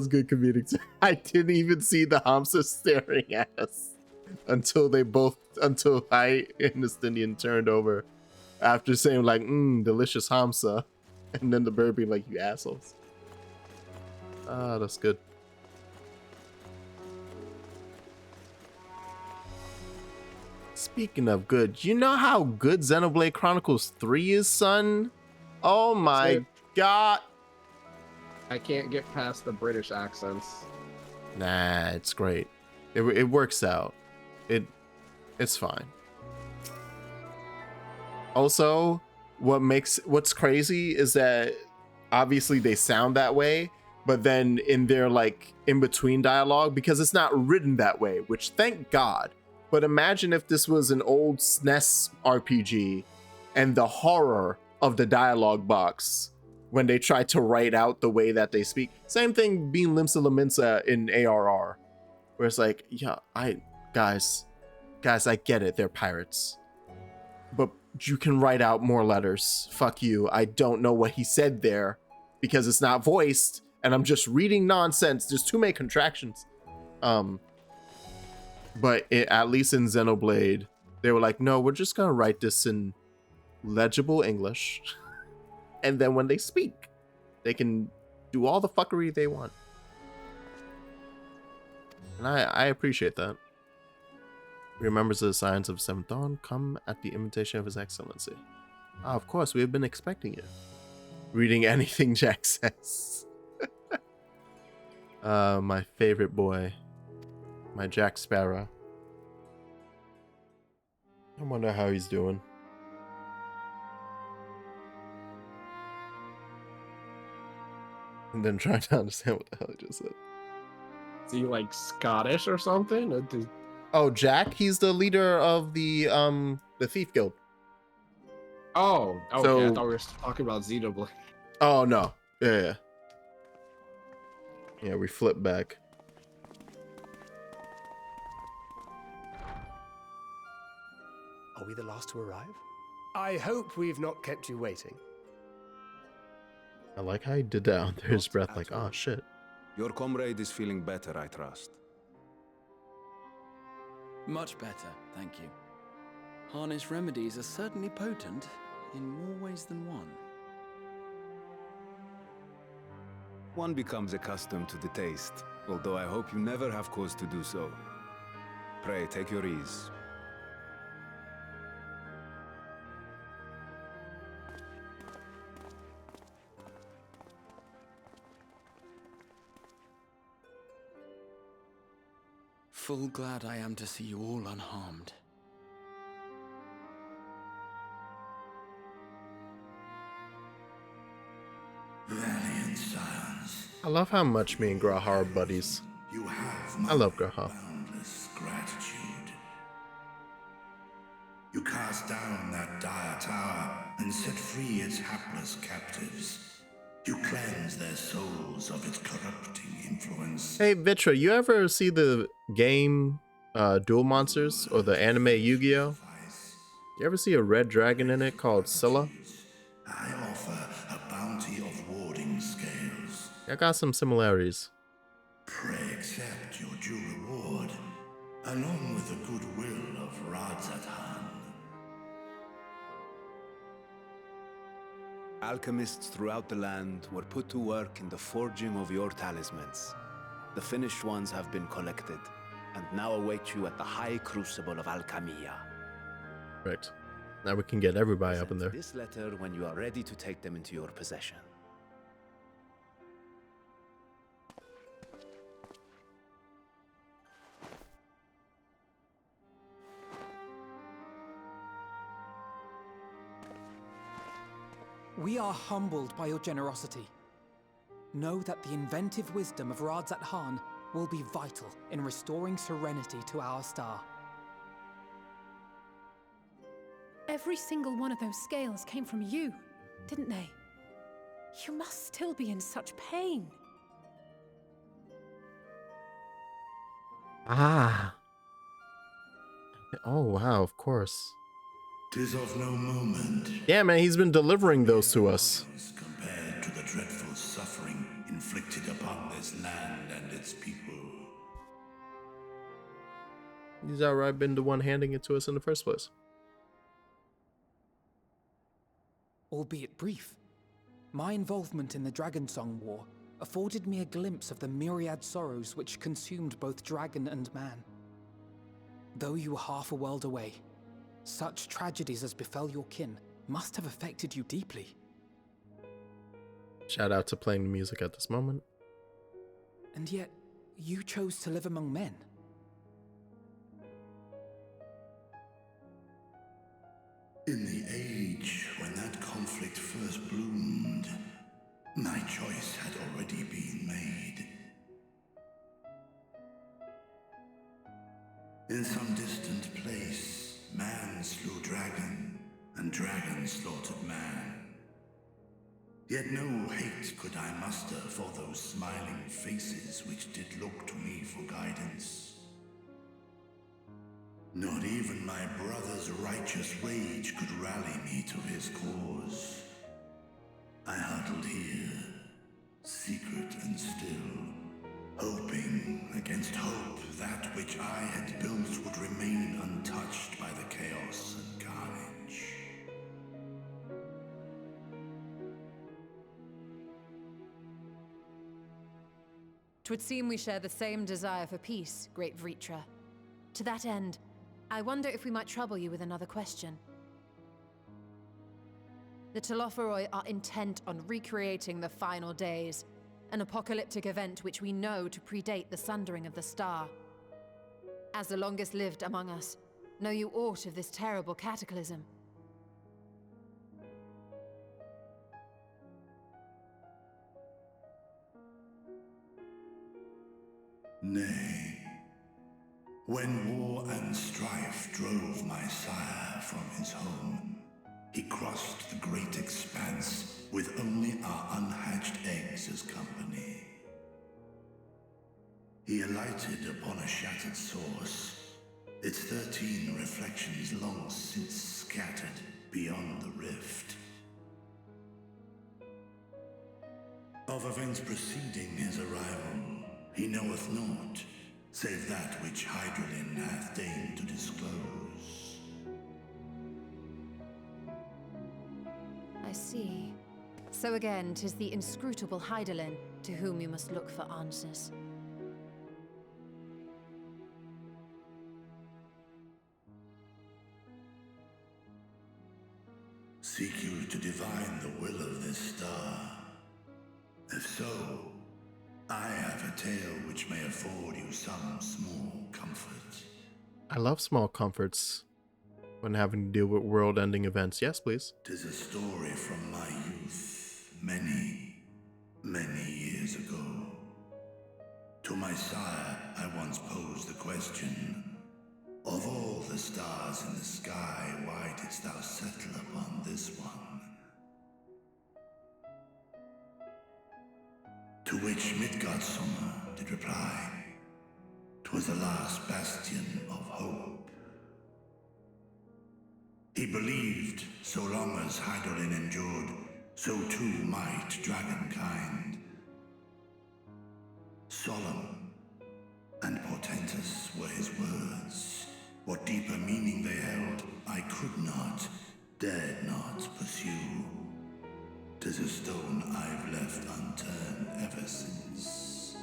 good comedic. I didn't even see the Hamsa staring at us until I and the Stindian turned over after saying like, delicious Hamsa, and then the bird being like, you assholes. That's good. Speaking of good, you know how good Xenoblade Chronicles 3 is, son? Oh my god. I can't get past the British accents. Nah, it's great. It works out. It's fine. Also, what's crazy is that obviously they sound that way, but then in their like in between dialogue, because it's not written that way, which thank God. But imagine if this was an old SNES RPG and the horror of the dialogue box when they try to write out the way that they speak. Same thing being Limsa Laminsa in ARR, where it's like, yeah, guys, I get it, they're pirates. But you can write out more letters. Fuck you. I don't know what he said there because it's not voiced and I'm just reading nonsense. There's too many contractions. But at least in Xenoblade, they were like, no, we're just going to write this in legible English. And then when they speak, they can do all the fuckery they want. And I appreciate that. He remembers the signs of Seventh Dawn come at the invitation of His Excellency. Of course, we have been expecting you. Reading anything Jack says. My favorite boy. My Jack Sparrow. I wonder how he's doing. And then trying to understand what the hell he just said. Is he like Scottish or something? Oh, Jack? He's the leader of the Thief Guild. Oh, okay. So, I thought we were talking about Xenoblade. Oh, no. Yeah. Yeah, we flip back. Are we the last to arrive? I hope we've not kept you waiting. I like how he did that under his breath, like, oh, shit. Your comrade is feeling better, I trust. Much better, thank you. Harness remedies are certainly potent in more ways than one. One becomes accustomed to the taste, although I hope you never have cause to do so. Pray, take your ease. Full glad I am to see you all unharmed. Valiant sons. I love how much me and Graha are buddies. You have I love Graha. boundless gratitude. You cast down that dire tower and set free its hapless captives. You cleanse their souls of its corrupting influence. Hey, Vitra, you ever see the game Duel Monsters or the anime Yu-Gi-Oh? You ever see a red dragon in it called Scylla? I offer a bounty of warding scales. I got some similarities. Pray accept your due reward, along with the goodwill of Radzatan. Alchemists throughout the land were put to work in the forging of your talismans. The finished ones have been collected, and now await you at the high crucible of Alchemia. Right. Now we can get everybody up in there. This letter when you are ready to take them into your possession. We are humbled by your generosity. Know that the inventive wisdom of Radzatan will be vital in restoring serenity to our star. Every single one of those scales came from you, didn't they? You must still be in such pain. Ah. Oh, wow, of course. 'Tis of no moment. Yeah, man, he's been delivering those to us. Compared to the dreadful suffering inflicted upon this land and its people. He's outright been the one handing it to us in the first place. Albeit brief, my involvement in the Dragonsong War afforded me a glimpse of the myriad sorrows which consumed both dragon and man. Though you were half a world away, such tragedies as befell your kin must have affected you deeply. Shout out to playing the music at this moment. And yet, you chose to live among men. In the age when that conflict first bloomed, my choice had already been made. In some distant place, man slew dragon, and dragon slaughtered man. Yet no hate could I muster for those smiling faces which did look to me for guidance. Not even my brother's righteous rage could rally me to his cause. I huddled here, secret and still, hoping against hope that which I had built would remain untouched by the chaos and carnage. Twould seem we share the same desire for peace, great Vritra. To that end, I wonder if we might trouble you with another question. The Telophoroi are intent on recreating the final days, an apocalyptic event which we know to predate the sundering of the star. As the longest lived among us, know you aught of this terrible cataclysm? Nay. When war and strife drove my sire from his home, he crossed the great expanse with only our unhatched eggs as company. He alighted upon a shattered source, its 13 reflections long since scattered beyond the rift. Of events preceding his arrival, he knoweth naught, save that which Hydaelyn hath deigned to disclose. I see. So again, 'tis the inscrutable Hydaelyn to whom you must look for answers. Seek you to divine the will of this star? If so, I have a tale which may afford you some small comfort. I love small comforts when having to deal with world-ending events. Yes, please. 'Tis a story from my youth, many, many years ago. To my sire, I once posed the question, of all the stars in the sky, why didst thou settle upon this one? To which Midgardsormr did reply, "'Twas the last bastion of hope." He believed so long as Hydaelyn endured, so too might dragonkind. Solemn and portentous were his words. What deeper meaning they held, I could not, dared not pursue. 'Tis a stone I've left unturned ever since.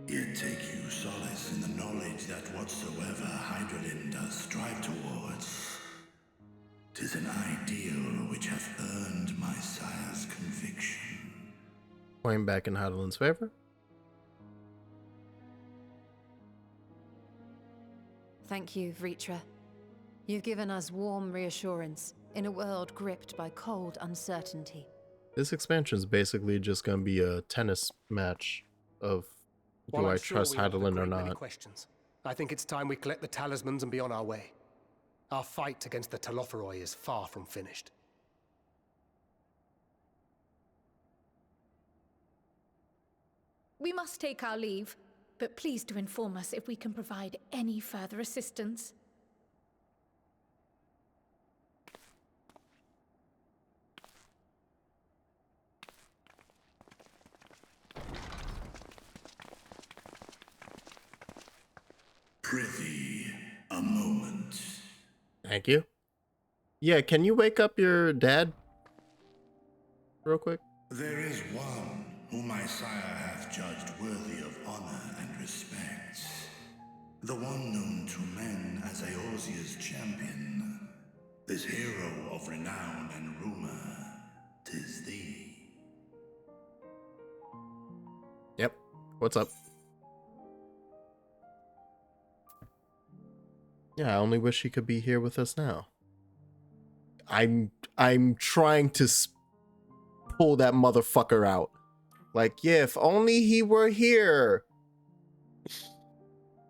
Yet take you solace in the knowledge that whatsoever Hydaelyn does strive towards, 'tis an ideal which hath earned my sire's conviction. Point back in Hydaelyn's favor. Thank you, Vritra. You've given us warm reassurance in a world gripped by cold uncertainty. This expansion is basically just gonna be a tennis match of do I trust Hydaelyn or not. Questions. I think it's time we collect the talismans and be on our way. Our fight against the Telophoroi is far from finished. We must take our leave, but please do inform us if we can provide any further assistance. Prithee, a moment. Thank you. Yeah, can you wake up your dad real quick? There is one whom my sire hath judged worthy of honor and respect. The one known to men as Eorzea's champion. This hero of renown and rumor, 'tis thee. Yep. What's up? Yeah, I only wish he could be here with us now. I'm trying to pull that motherfucker out. Like, yeah, if only he were here.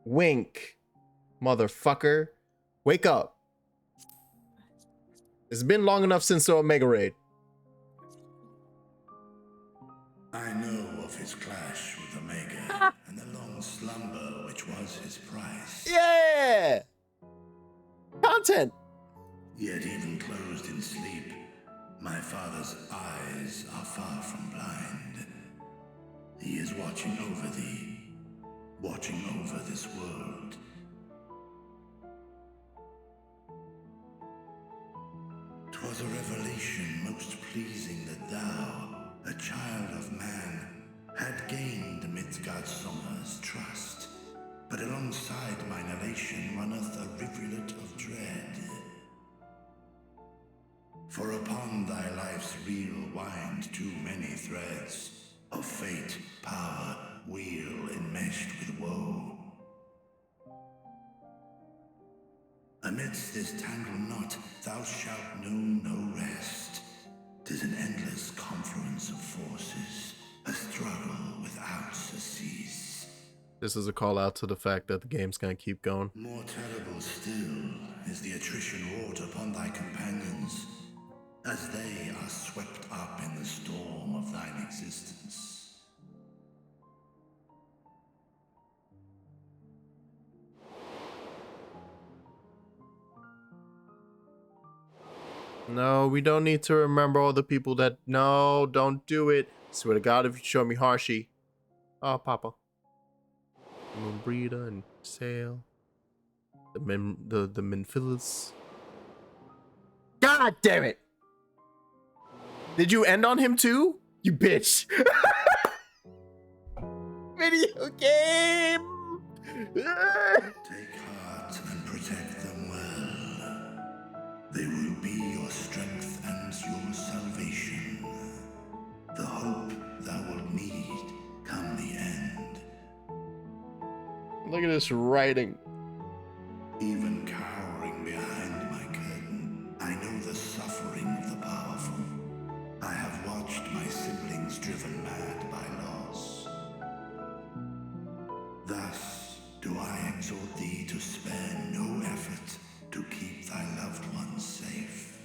Wink, motherfucker. Wake up. It's been long enough since the Omega Raid. I know of his clash with Omega and the long slumber which was his price. Yeah! Content! Yet even closed in sleep, my father's eyes are far from blind. He is watching over thee, watching over this world. 'Twas a revelation most pleasing that thou, a child of man, had gained Midgardsormr's trust. But alongside mine elation runneth a rivulet of dread. For upon thy life's reel wind too many threads of fate, power, wheel enmeshed with woe. Amidst this tangled knot thou shalt know no rest. 'Tis an endless confluence of forces, a struggle without surcease. This is a call out to the fact that the game's gonna keep going. More terrible still is the attrition wrought upon thy companions, as they are swept up in the storm of thine existence. No, we don't need to remember all the people that... No, don't do it. Swear to God, if you show me Harshi. Oh, Papa. Moonbreeder and Sail. The Menphilus. God damn it! Did you end on him too? You bitch! Video game! Take heart and protect them well. They will be your strength and your salvation. The hope thou wilt need come the end. Look at this writing. Even cowering behind my curtain, I know the suffering of the powerful. I have watched my siblings driven mad by loss. Thus do I exhort thee to spare no effort to keep thy loved ones safe.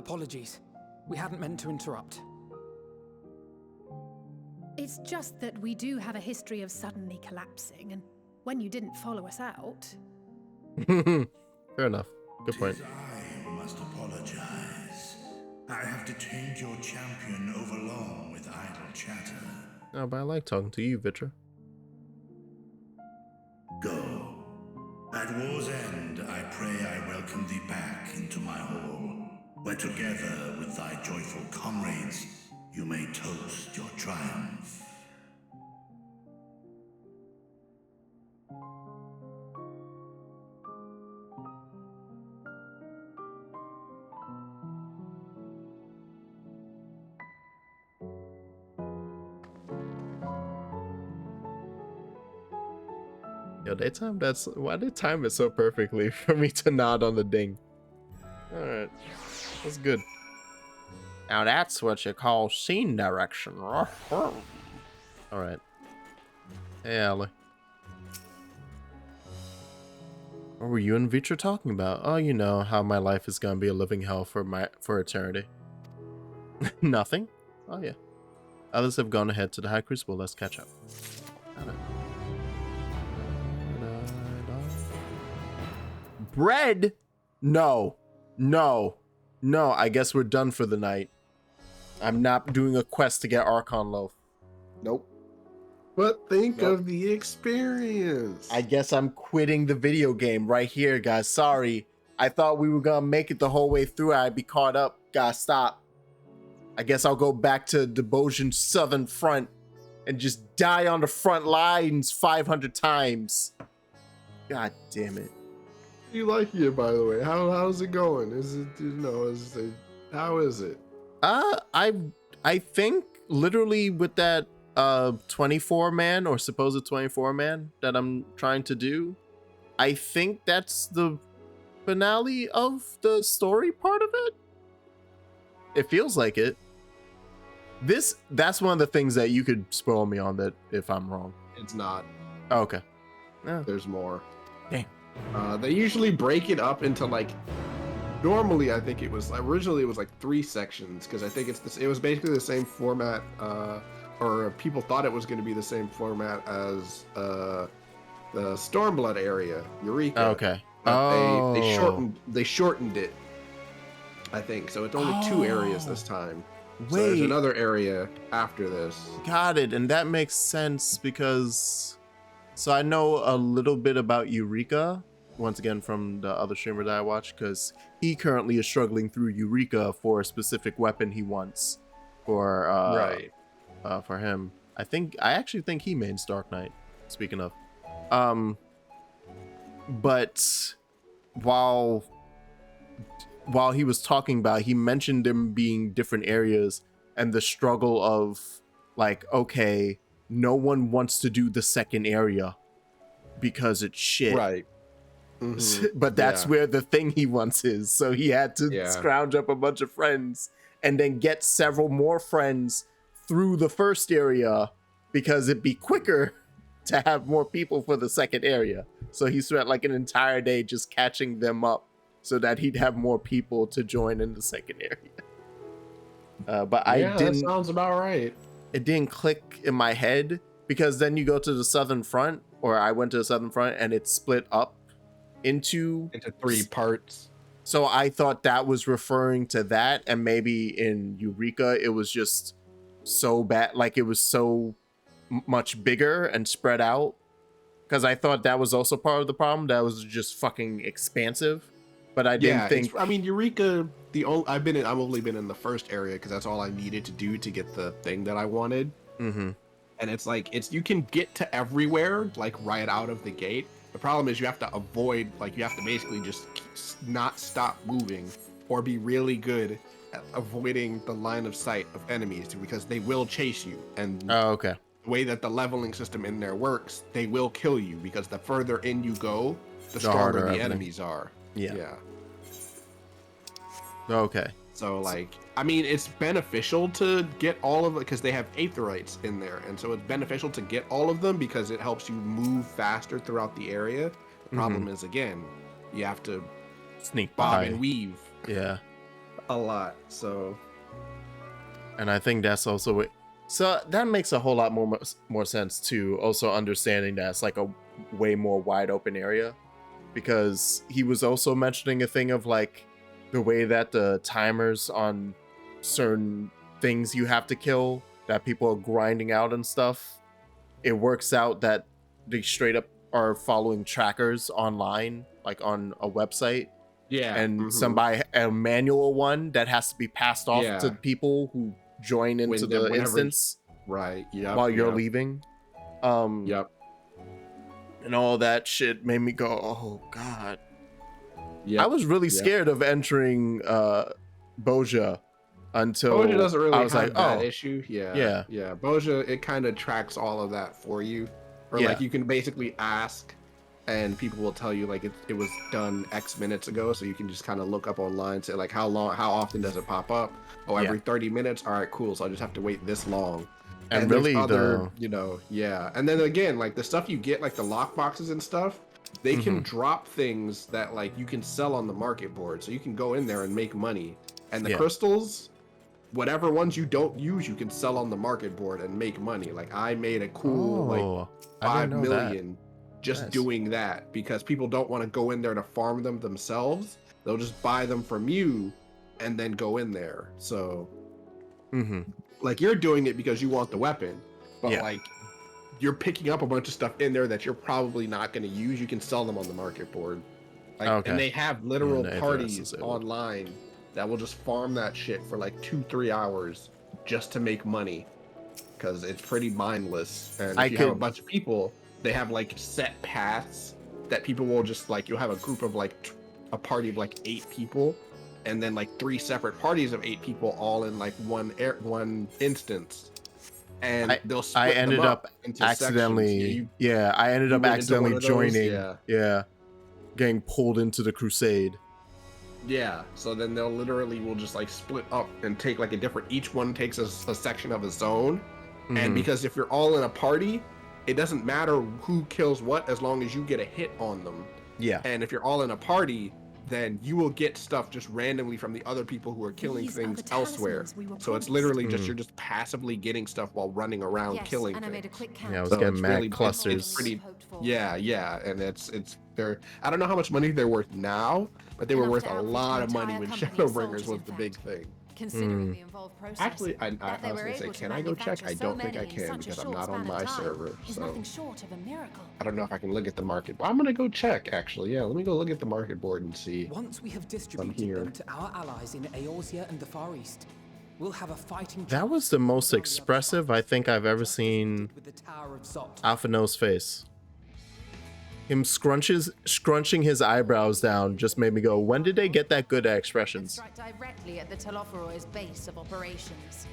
Apologies. We hadn't meant to interrupt. It's just that we do have a history of suddenly collapsing, and when you didn't follow us out... Fair enough. Good point. I must apologize. I have to change your champion overlong with idle chatter. Oh, but I like talking to you, Vitra. Go. At war's end, I pray I welcome thee back into my hall, where together with thy joyful comrades, you may toast your triumph. Yo, why they time it so perfectly for me to nod on the ding. Alright. That's good. Now that's what you call scene direction. Alright. Hey, Allie. What were you and Vitra talking about? Oh, you know, how my life is gonna be a living hell for eternity. Nothing? Oh, yeah. Others have gone ahead to the High Crucible. Let's catch up. Bread? No. No. No, I guess we're done for the night. I'm not doing a quest to get Archon Loaf. Nope. But think of the experience. I guess I'm quitting the video game right here, guys. Sorry. I thought we were gonna make it the whole way through. I'd be caught up. Gotta stop. I guess I'll go back to Debosian Southern Front and just die on the front lines 500 times. God damn it. You like it, by the way? How's it going? Is it, how is it? I think literally with that 24 man or supposed 24 man that I'm trying to do, I think that's the finale of the story part of it. It feels like it. That's one of the things that you could spoil me on, that if I'm wrong. It's not. Oh, okay. Yeah. There's more. Dang. They usually break it up into normally I think originally it was 3 sections, because I think it was basically the same format, or people thought it was going to be the same format as the Stormblood area, Eureka. Okay. But they shortened it, I think, so it's only 2 areas this time. Wait. So there's another area after this. Got it, and that makes sense because... So I know a little bit about Eureka, once again from the other streamer that I watch, because he currently is struggling through Eureka for a specific weapon he wants for for him. I actually think he mains Dark Knight, speaking of. But while he was talking about, he mentioned them being different areas and the struggle of okay, no one wants to do the second area because it's shit. Right. Mm-hmm. But that's where the thing he wants is. So he had to scrounge up a bunch of friends and then get several more friends through the first area because it'd be quicker to have more people for the second area. So he spent an entire day just catching them up so that he'd have more people to join in the second area. But that sounds about right. It didn't click in my head because then you go to the Southern Front, or I went to the Southern Front, and it's split up into 3 parts. So I thought that was referring to that, and maybe in Eureka it was just so bad, it was so much bigger and spread out. Because I thought that was also part of the problem, that was just fucking expansive. But I didn't think. Eureka. I've only been in the first area because that's all I needed to do to get the thing that I wanted. Mm-hmm. And it's you can get to everywhere right out of the gate. The problem is you have to avoid you have to basically just not stop moving or be really good at avoiding the line of sight of enemies because they will chase you. And okay. The way that the leveling system in there works, they will kill you because the further in you go, the stronger the enemies are. Yeah. Okay. So it's beneficial to get all of it because they have aetherites in there, and so it's beneficial to get all of them because it helps you move faster throughout the area. The problem is, again, you have to sneak bob by and weave. Yeah. a lot. So, and I think that's also it. So that makes a whole lot more sense too. Also understanding that it's like a way more wide open area, because he was also mentioning a thing of like the way that the timers on certain things you have to kill that people are grinding out and stuff, it works out that they straight up are following trackers online, like on a website. Yeah. And somebody, a manual one that has to be passed off to people who join into the instance. Right. Yeah. While you're leaving. Yep. And all that shit made me go, oh God. Yeah. I was really scared of entering Boja until Boja doesn't really I was have like, that oh, issue. Yeah. Boja, it kind of tracks all of that for you. Or like you can basically ask and people will tell you like it was done X minutes ago, so you can just kind of look up online, say like how often does it pop up? Oh, every 30 minutes. All right, cool. So I just have to wait this long. And really other, and then again, like the stuff you get, like the lock boxes and stuff, they can drop things that like you can sell on the market board, so you can go in there and make money. And the crystals, whatever ones you don't use, you can sell on the market board and make money. Like I made a cool like 5 million just doing that, because people don't want to go in there to farm them themselves. They'll just buy them from you and then go in there. So like you're doing it because you want the weapon, but like you're picking up a bunch of stuff in there that you're probably not going to use. You can sell them on the market board. Like, and they have literal parties online that will just farm that shit for like 2-3 hours just to make money, because it's pretty mindless. And if you have a bunch of people, they have like set paths that people will just like, you'll have a group of like a party of like 8 people, and then like 3 separate parties of 8 people all in like one instance. And they'll split I ended them up into accidentally sections. I ended up accidentally joining Yeah. Getting pulled into the crusade. Yeah, so then they'll literally will just like split up and take like each one takes a section of a zone. And because if you're all in a party, it doesn't matter who kills what as long as you get a hit on them. Yeah. And if you're all in a party, then you will get stuff just randomly from the other people who are killing things elsewhere. So it's literally just you're just passively getting stuff while running around killing things. I made a quick count. Yeah, I was getting mad clusters. It's pretty, and it's they're, I don't know how much money they're worth now, but they were worth a lot of money when Shadowbringers was the big thing. Considering the involved process. Actually, I was gonna say, can I go check? I don't think I can because I'm not on my server. So I don't know if I can look at the market. Well, I'm gonna go check. Actually, yeah, let me go look at the market board and see. Once we have distributed them to our allies in Eorzea and the Far East, we'll have a fighting. That was the most expressive I think I've ever seen Alphino's face. Him scrunching his eyebrows down just made me go, when did they get that good at expressions? Strike directly at the Telophoroid's base of operations.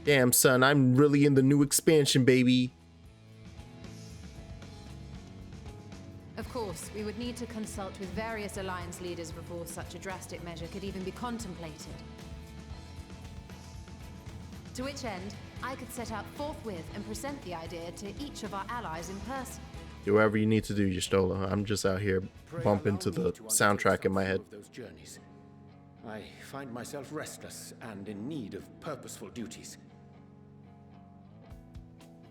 Damn, son, I'm really in the new expansion, baby. Of course, we would need to consult with various alliance leaders before such a drastic measure could even be contemplated. To which end, I could set out forthwith and present the idea to each of our allies in person. Do whatever you need to do, Y'shtola. I'm just out here bumping to the soundtrack in my head. Those journeys. I find myself restless and in need of purposeful duties.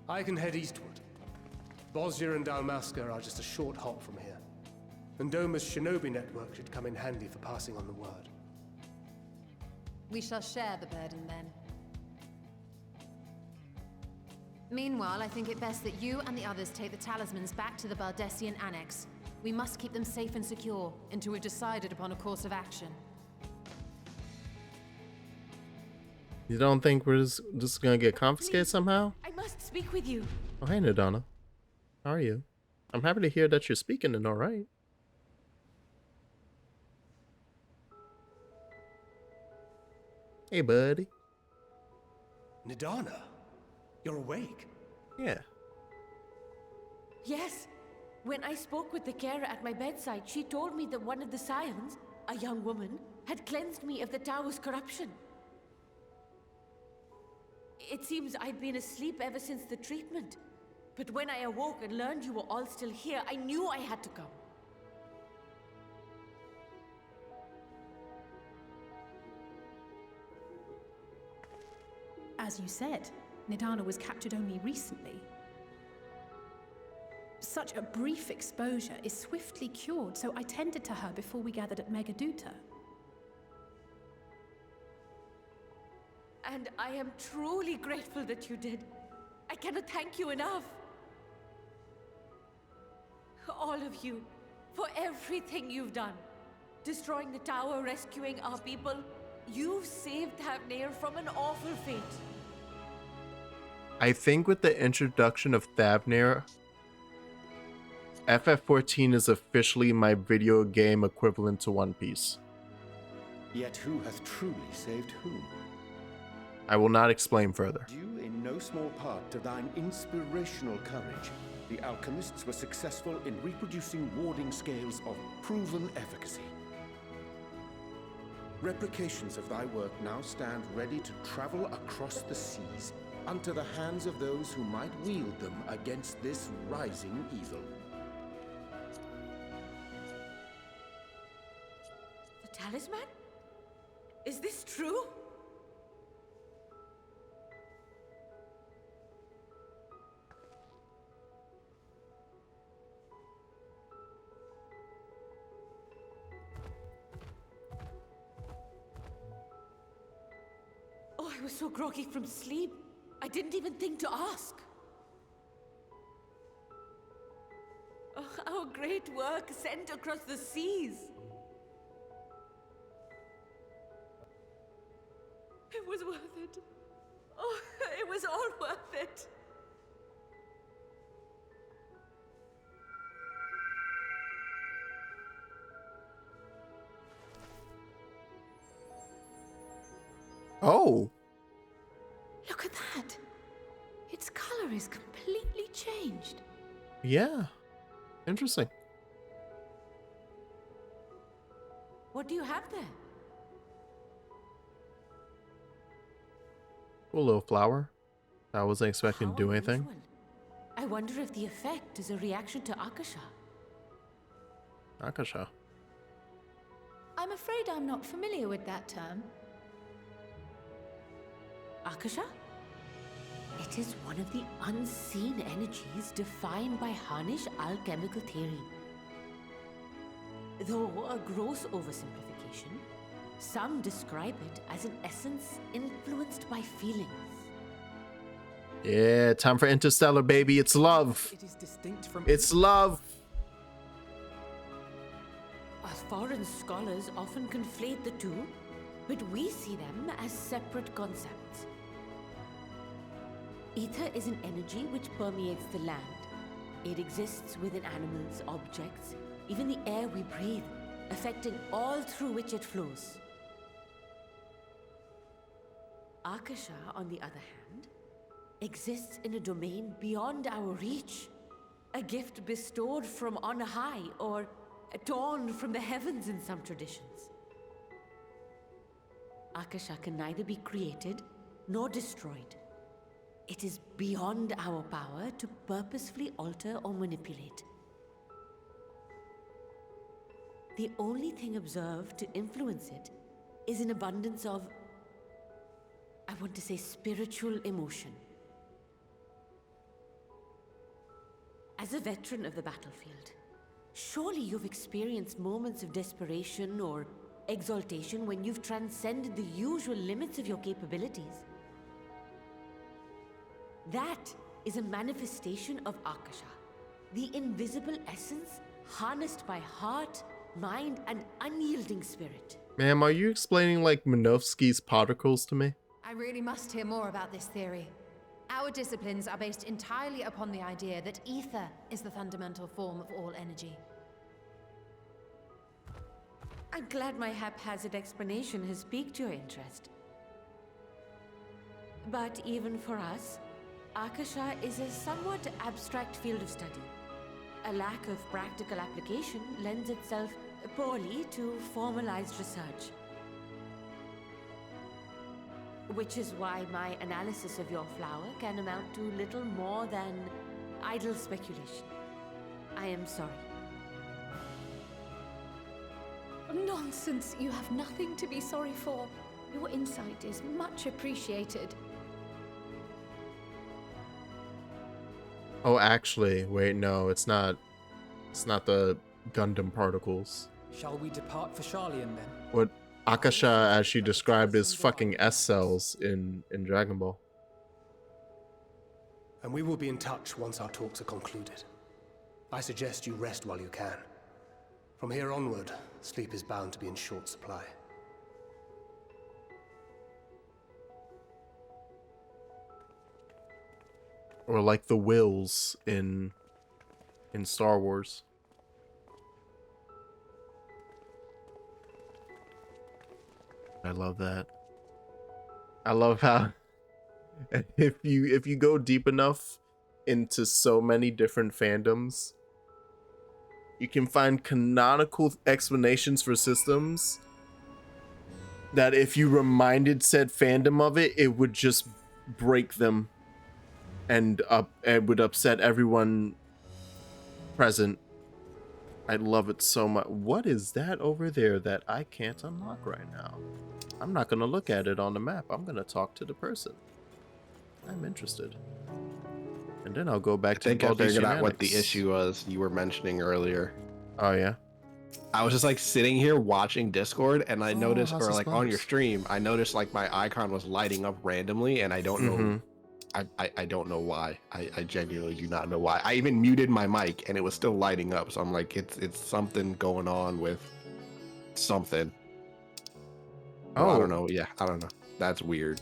I can head eastward. Bosnia and Dalmasca are just a short hop from here. And Doma's shinobi network should come in handy for passing on the word. We shall share the burden then. Meanwhile, I think it best that you and the others take the talismans back to the Baldessian Annex. We must keep them safe and secure until we've decided upon a course of action. You don't think we're just gonna get confiscated somehow? I must speak with you. Oh, hey, Nadana. How are you? I'm happy to hear that you're speaking and all right. Hey, buddy. Nadana? You're awake? Yeah. Yes. When I spoke with the carer at my bedside, she told me that one of the scions, a young woman, had cleansed me of the tower's corruption. It seems I'd been asleep ever since the treatment. But when I awoke and learned you were all still here, I knew I had to come. as you said, Nidana was captured only recently. Such a brief exposure is swiftly cured, so I tended to her before we gathered at Megaduta. And I am truly grateful that you did. I cannot thank you enough. All of you, for everything you've done. Destroying the tower, rescuing our people. You've saved Thavnair from an awful fate. I think with the introduction of Thavnair, FF14 is officially my video game equivalent to One Piece. Yet who hath truly saved whom? I will not explain further. Due in no small part to thine inspirational courage, the alchemists were successful in reproducing warding scales of proven efficacy. Replications of thy work now stand ready to travel across the seas, unto the hands of those who might wield them against this rising evil. The talisman? Is this true? Oh, I was so groggy from sleep. I didn't even think to ask. Oh, our great work sent across the seas. It was worth it. Oh, it was all worth it. Oh. Look at that. Its color is completely changed. Yeah. Interesting. What do you have there? Cool little flower. I wasn't expecting to do anything. Unusual. I wonder if the effect is a reaction to Akasha. Akasha. I'm afraid I'm not familiar with that term. Akasha? It is one of the unseen energies defined by Harnish alchemical theory. Though a gross oversimplification, some describe it as an essence influenced by feelings. Yeah, time for Interstellar, baby. It's love. It is distinct from... It's love. As foreign scholars often conflate the two, but we see them as separate concepts. Ether is an energy which permeates the land. It exists within animals, objects, even the air we breathe, affecting all through which it flows. Akasha, on the other hand, exists in a domain beyond our reach. A gift bestowed from on high, or torn from the heavens in some traditions. Akasha can neither be created nor destroyed. It is beyond our power to purposefully alter or manipulate. The only thing observed to influence it is an abundance of, I want to say, spiritual emotion. As a veteran of the battlefield, surely you've experienced moments of desperation or exaltation when you've transcended the usual limits of your capabilities. That is a manifestation of Akasha, the invisible essence harnessed by heart, mind, and unyielding spirit. Ma'am, are you explaining like Minovsky's particles to me? I really must hear more about this theory. Our disciplines are based entirely upon the idea that ether is the fundamental form of all energy. I'm glad my haphazard explanation has piqued your interest. But even for us, Akasha is a somewhat abstract field of study. A lack of practical application lends itself poorly to formalized research. Which is why my analysis of your flower can amount to little more than idle speculation. I am sorry. Nonsense! You have nothing to be sorry for. Your insight is much appreciated. Oh, actually, wait, no, it's not. It's not the Gundam particles. Shall we depart for Sharlayan then? What Akasha, as she described, is fucking S cells in Dragon Ball. And we will be in touch once our talks are concluded. I suggest you rest while you can. From here onward, sleep is bound to be in short supply. Or like the wills in Star Wars. I love that. I love how if you go deep enough into so many different fandoms, you can find canonical explanations for systems that if you reminded said fandom of it, it would just break them and would upset everyone present. I love it so much. What is that over there that I can't unlock right now? I'm not gonna look at it on the map. I'm gonna talk to the person. I'm interested. And then I'll go back to I think I figured out what the issue was you were mentioning earlier. Oh yeah? I was just like sitting here watching Discord and I noticed, or like on your stream, I noticed like my icon was lighting up randomly and I don't know. I don't know why. I genuinely do not know why. I even muted my mic and it was still lighting up. So I'm like, it's something going on with something. Oh, I don't know. Yeah, I don't know. That's weird.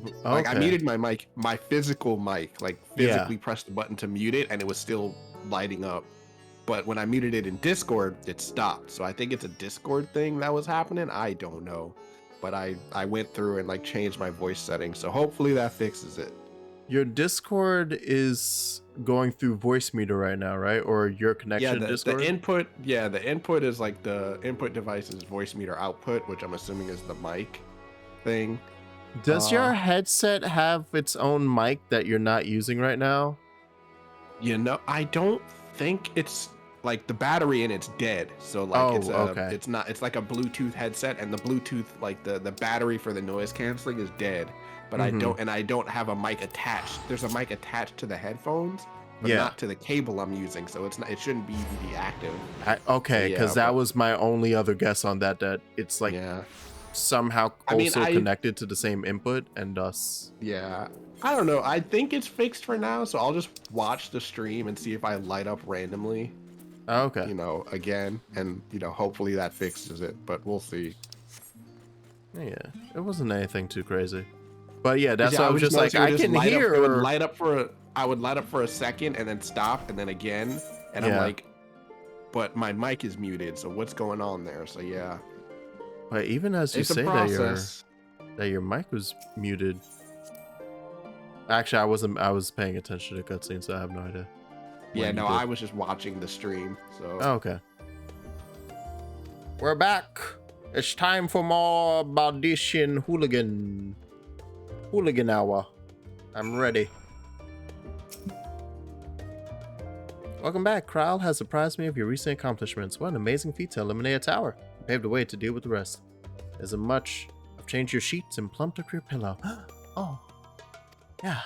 Okay. Like I muted my mic, my physical mic, like physically pressed the button to mute it and it was still lighting up. But when I muted it in Discord, it stopped. So I think it's a Discord thing that was happening. I don't know. But I went through and like changed my voice settings. So hopefully that fixes it. Your Discord is going through voice meter right now, right? Or your connection to Discord? The input is like the input device is voice meter output, which I'm assuming is the mic thing. Does your headset have its own mic that you're not using right now? You know, I don't think it's like the battery in it's dead. So like it's not, it's like a Bluetooth headset and the Bluetooth, like the battery for the noise canceling is dead. But I don't have a mic attached. There's a mic attached to the headphones, but not to the cable I'm using. So it's not, it shouldn't be active. Because that was my only other guess on that it's like somehow connected to the same input and thus. Yeah. I don't know. I think it's fixed for now, so I'll just watch the stream and see if I light up randomly. Okay. You know, again, and you know, hopefully that fixes it, but we'll see. Yeah, it wasn't anything too crazy. But yeah, that's why I was just like, I can hear. It would light up for I would light up for a second and then stop and then again, and I'm like, but my mic is muted, so what's going on there? So yeah. But even as you say that your mic was muted. Actually, I wasn't. I was paying attention to cutscenes, so I have no idea. Yeah, no, I was just watching the stream. So. Okay. We're back. It's time for more Baldician Hooligan hour. I'm ready. Welcome back. Kral has surprised me of your recent accomplishments. What an amazing feat to eliminate a tower. You paved the way to deal with the rest. As much, I've changed your sheets and plumped up your pillow. Oh. Yeah.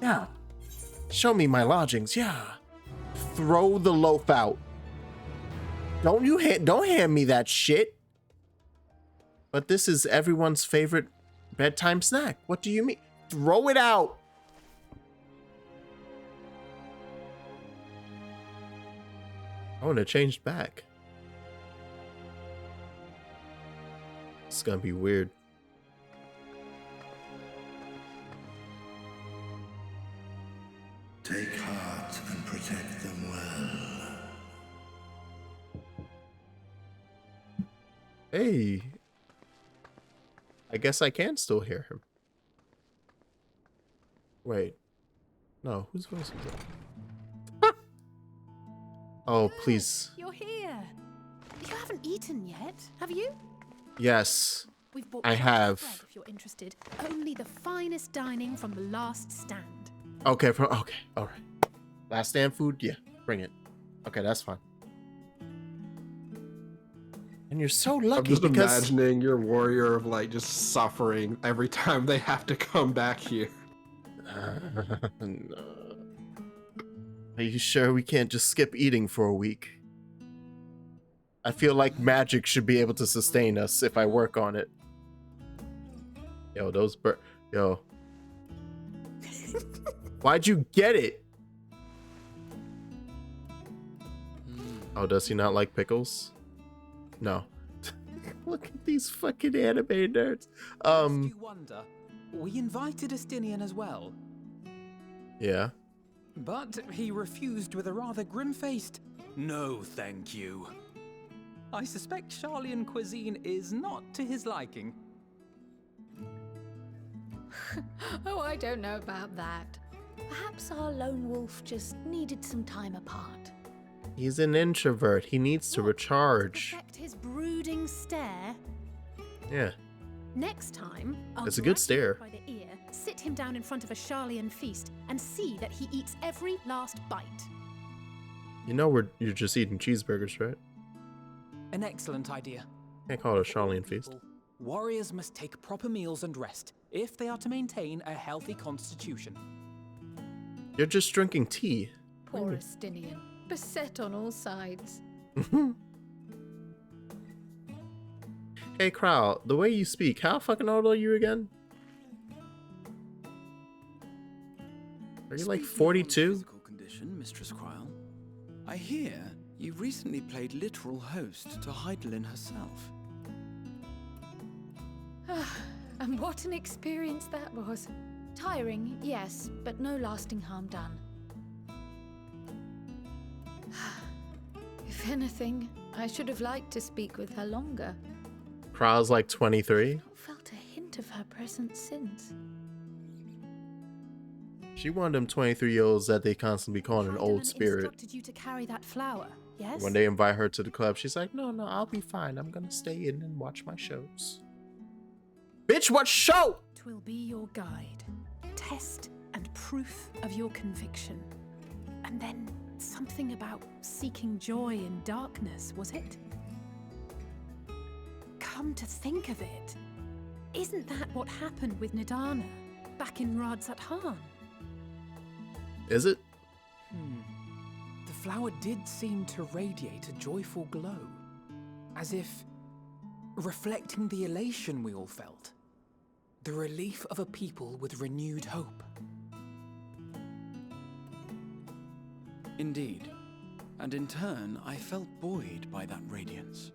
Yeah. Show me my lodgings. Yeah. Throw the loaf out. Don't hand me that shit. But this is everyone's favorite bedtime snack. What do you mean? Throw it out. Oh, and it changed back. It's gonna be weird. Take heart and protect them well. Hey. I guess I can still hear him. Wait. No, whose voice is that? Oh, please. You're here. You haven't eaten yet, have you? Yes. We've bought I have. bread if you're interested. Only the finest dining from the last stand. Okay, all right. Last stand food? Yeah, bring it. Okay, that's fine. And you're so lucky I'm just imagining your warrior of light just suffering every time they have to come back here. Are you sure we can't just skip eating for a week? I feel like magic should be able to sustain us if I work on it. Yo, those yo. Why'd you get it? Oh, does he not like pickles? No. Look at these fucking anime nerds. You wonder, we invited Estinian as well. Yeah. But he refused with a rather grim-faced, "No, thank you." I suspect Charlian cuisine is not to his liking. Oh, I don't know about that. Perhaps our lone wolf just needed some time apart. He's an introvert. He needs to recharge. Affect his brooding stare. Yeah. Next time, I'll It's a good grab stare. him by the ear, sit him down in front of a Charlian feast, and see that he eats every last bite. You know you're just eating cheeseburgers, right? An excellent idea. Can't call it a Charlian feast. Warriors must take proper meals and rest if they are to maintain a healthy constitution. You're just drinking tea. Poor Estinian, beset on all sides. Hey, Krau, the way you speak, how fucking old are you again? Are you like 42? Physical condition, Mistress Kryl. I hear you recently played literal host to Hydaelyn herself. And what an experience that was. Tiring, yes, but no lasting harm done. If anything, I should have liked to speak with her longer. Krau's like 23. I've not felt a hint of her presence since. She one of them 23-year-olds that they constantly call an old spirit. Instructed you to carry that flower, yes? When they invite her to the club, she's like, no, I'll be fine. I'm gonna stay in and watch my shows. Bitch, what show? Twill be your guide, test and proof of your conviction. And then something about seeking joy in darkness, was it? Come to think of it, isn't that what happened with Nidana back in Radzat-Han? Is it? The flower did seem to radiate a joyful glow, as if reflecting the elation we all felt, the relief of a people with renewed hope. Indeed, and in turn, I felt buoyed by that radiance.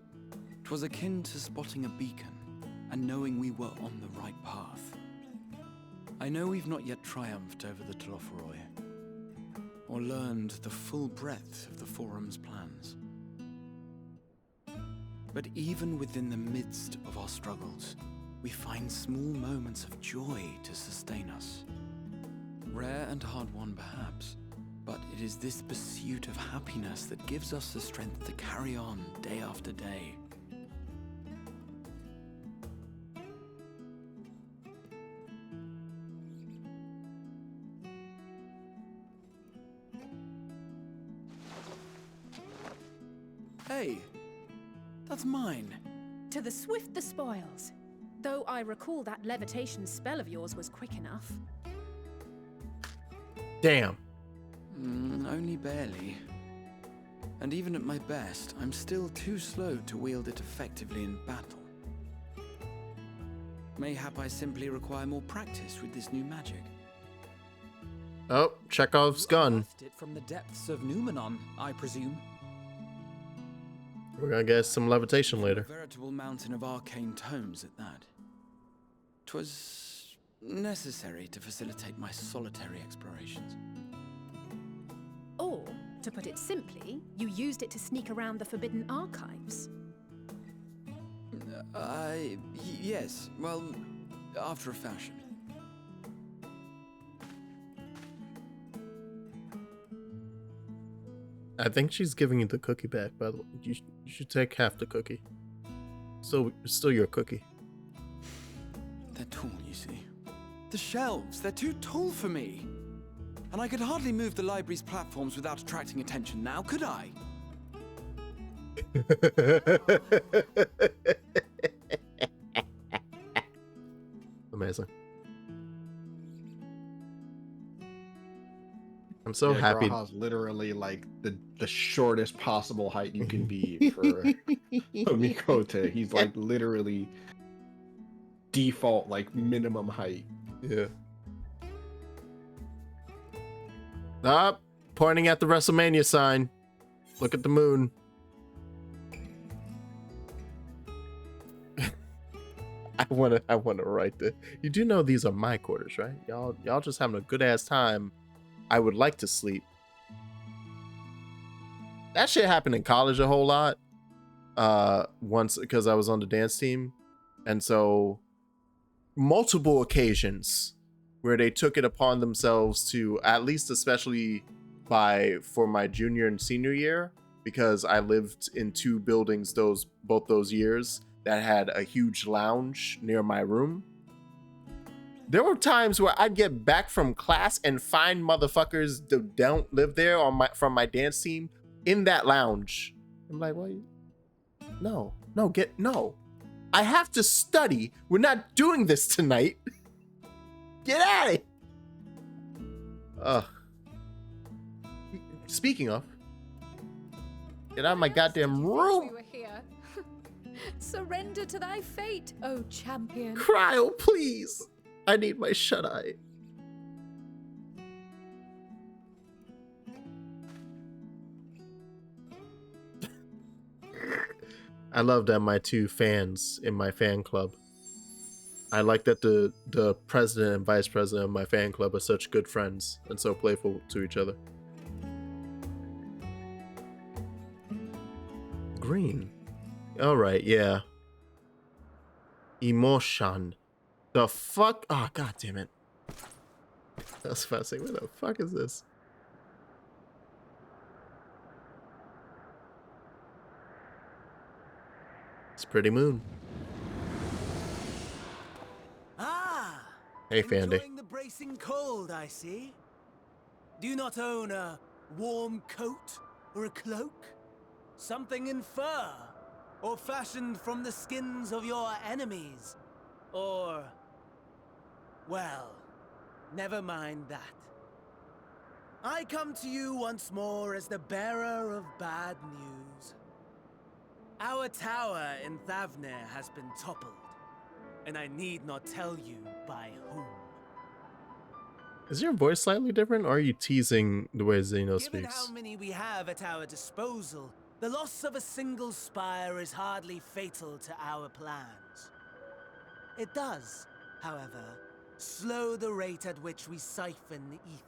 'Twas akin to spotting a beacon and knowing we were on the right path. I know we've not yet triumphed over the Telophoroi, or learned the full breadth of the Forum's plans. But even within the midst of our struggles, we find small moments of joy to sustain us. Rare and hard-won perhaps, but it is this pursuit of happiness that gives us the strength to carry on day after day. Hey, that's mine. To the swift the spoils. Though I recall that levitation spell of yours was quick enough. Damn. Only barely. And even at my best, I'm still too slow to wield it effectively in battle. Mayhap I simply require more practice with this new magic. Oh, Chekhov's gun. It from the depths of Numenon, I presume. We're gonna get some levitation later. A veritable mountain of arcane tomes at that. 'Twas necessary to facilitate my solitary explorations. Or, to put it simply, you used it to sneak around the Forbidden Archives. Yes, well, after a fashion. I think she's giving you the cookie back, by the way. You should take half the cookie. Still your cookie. They're tall, you see. The shelves, they're too tall for me. And I could hardly move the library's platforms without attracting attention now, could I? Amazing. I'm so happy. Garaha's literally like the shortest possible height you can be for Mikote. He's like literally default like minimum height. Yeah. Up, pointing at the WrestleMania sign. Look at the moon. I wanna write this. You do know these are my quarters, right? Y'all just having a good ass time. I would like to sleep. That shit happened in college a whole lot. Once because I was on the dance team, and so multiple occasions where they took it upon themselves to, at least especially for my junior and senior year, because I lived in two buildings both those years that had a huge lounge near my room. There were times where I'd get back from class and find motherfuckers that don't live there from my dance team in that lounge. I'm like, what? No. I have to study. We're not doing this tonight. Get at it. Speaking of, get out of my goddamn room. We were here. Surrender to thy fate, oh champion. Cryo, please. I need my shut-eye. I love that my two fans in my fan club. I like that the president and vice president of my fan club are such good friends and so playful to each other. Green. All right, yeah. Emotion. The fuck? Oh, god damn it. I was about to say, what the fuck is this? It's Pretty Moon. Ah! Hey, Fandy. Enjoying the bracing cold, I see. Do you not own a warm coat or a cloak? Something in fur? Or fashioned from the skins of your enemies? Or... well, never mind that. I come to you once more as the bearer of bad news. Our tower in Thavnir has been toppled, and I need not tell you by whom. Is your voice slightly different, or are you teasing the way Zeno speaks? Given how many we have at our disposal, the loss of a single spire is hardly fatal to our plans. It does, however, slow the rate at which we siphon the ether.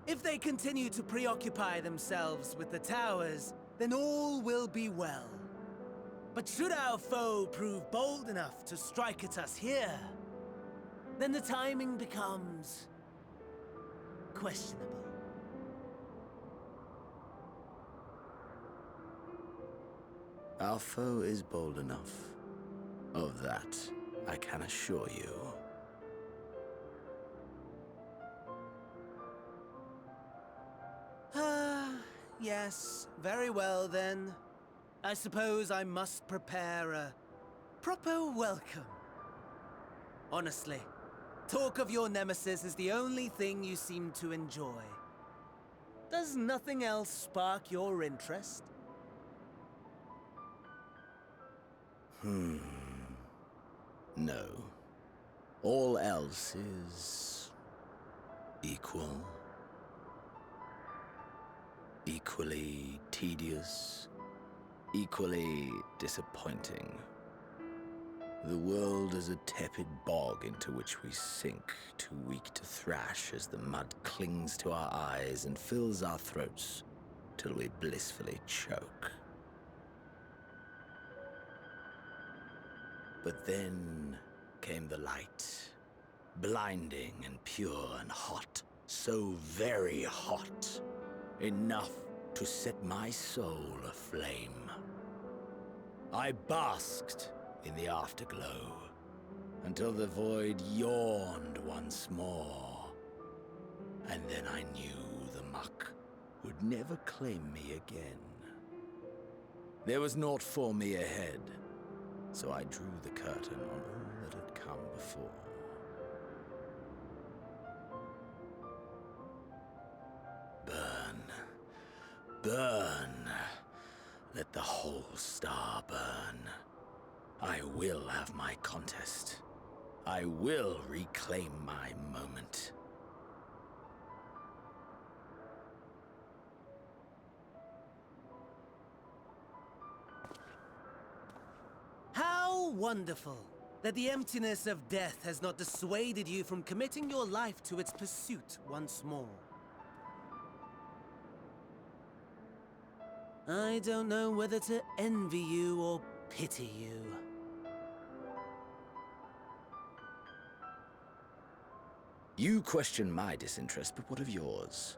If they continue to preoccupy themselves with the towers, then all will be well. But should our foe prove bold enough to strike at us here, then the timing becomes questionable. Our foe is bold enough. Of that, I can assure you. Yes, very well then. I suppose I must prepare a proper welcome. Honestly, talk of your nemesis is the only thing you seem to enjoy. Does nothing else spark your interest? No. All else is... equal. Equally tedious. Equally disappointing. The world is a tepid bog into which we sink, too weak to thrash as the mud clings to our eyes and fills our throats till we blissfully choke. But then came the light, blinding and pure and hot, so very hot, enough to set my soul aflame. I basked in the afterglow until the void yawned once more, and then I knew the muck would never claim me again. There was naught for me ahead, so I drew the curtain on all that had come before. Burn. Let the whole star burn. I will have my contest. I will reclaim my moment. How wonderful that the emptiness of death has not dissuaded you from committing your life to its pursuit once more. I don't know whether to envy you or pity you. You question my disinterest, but what of yours?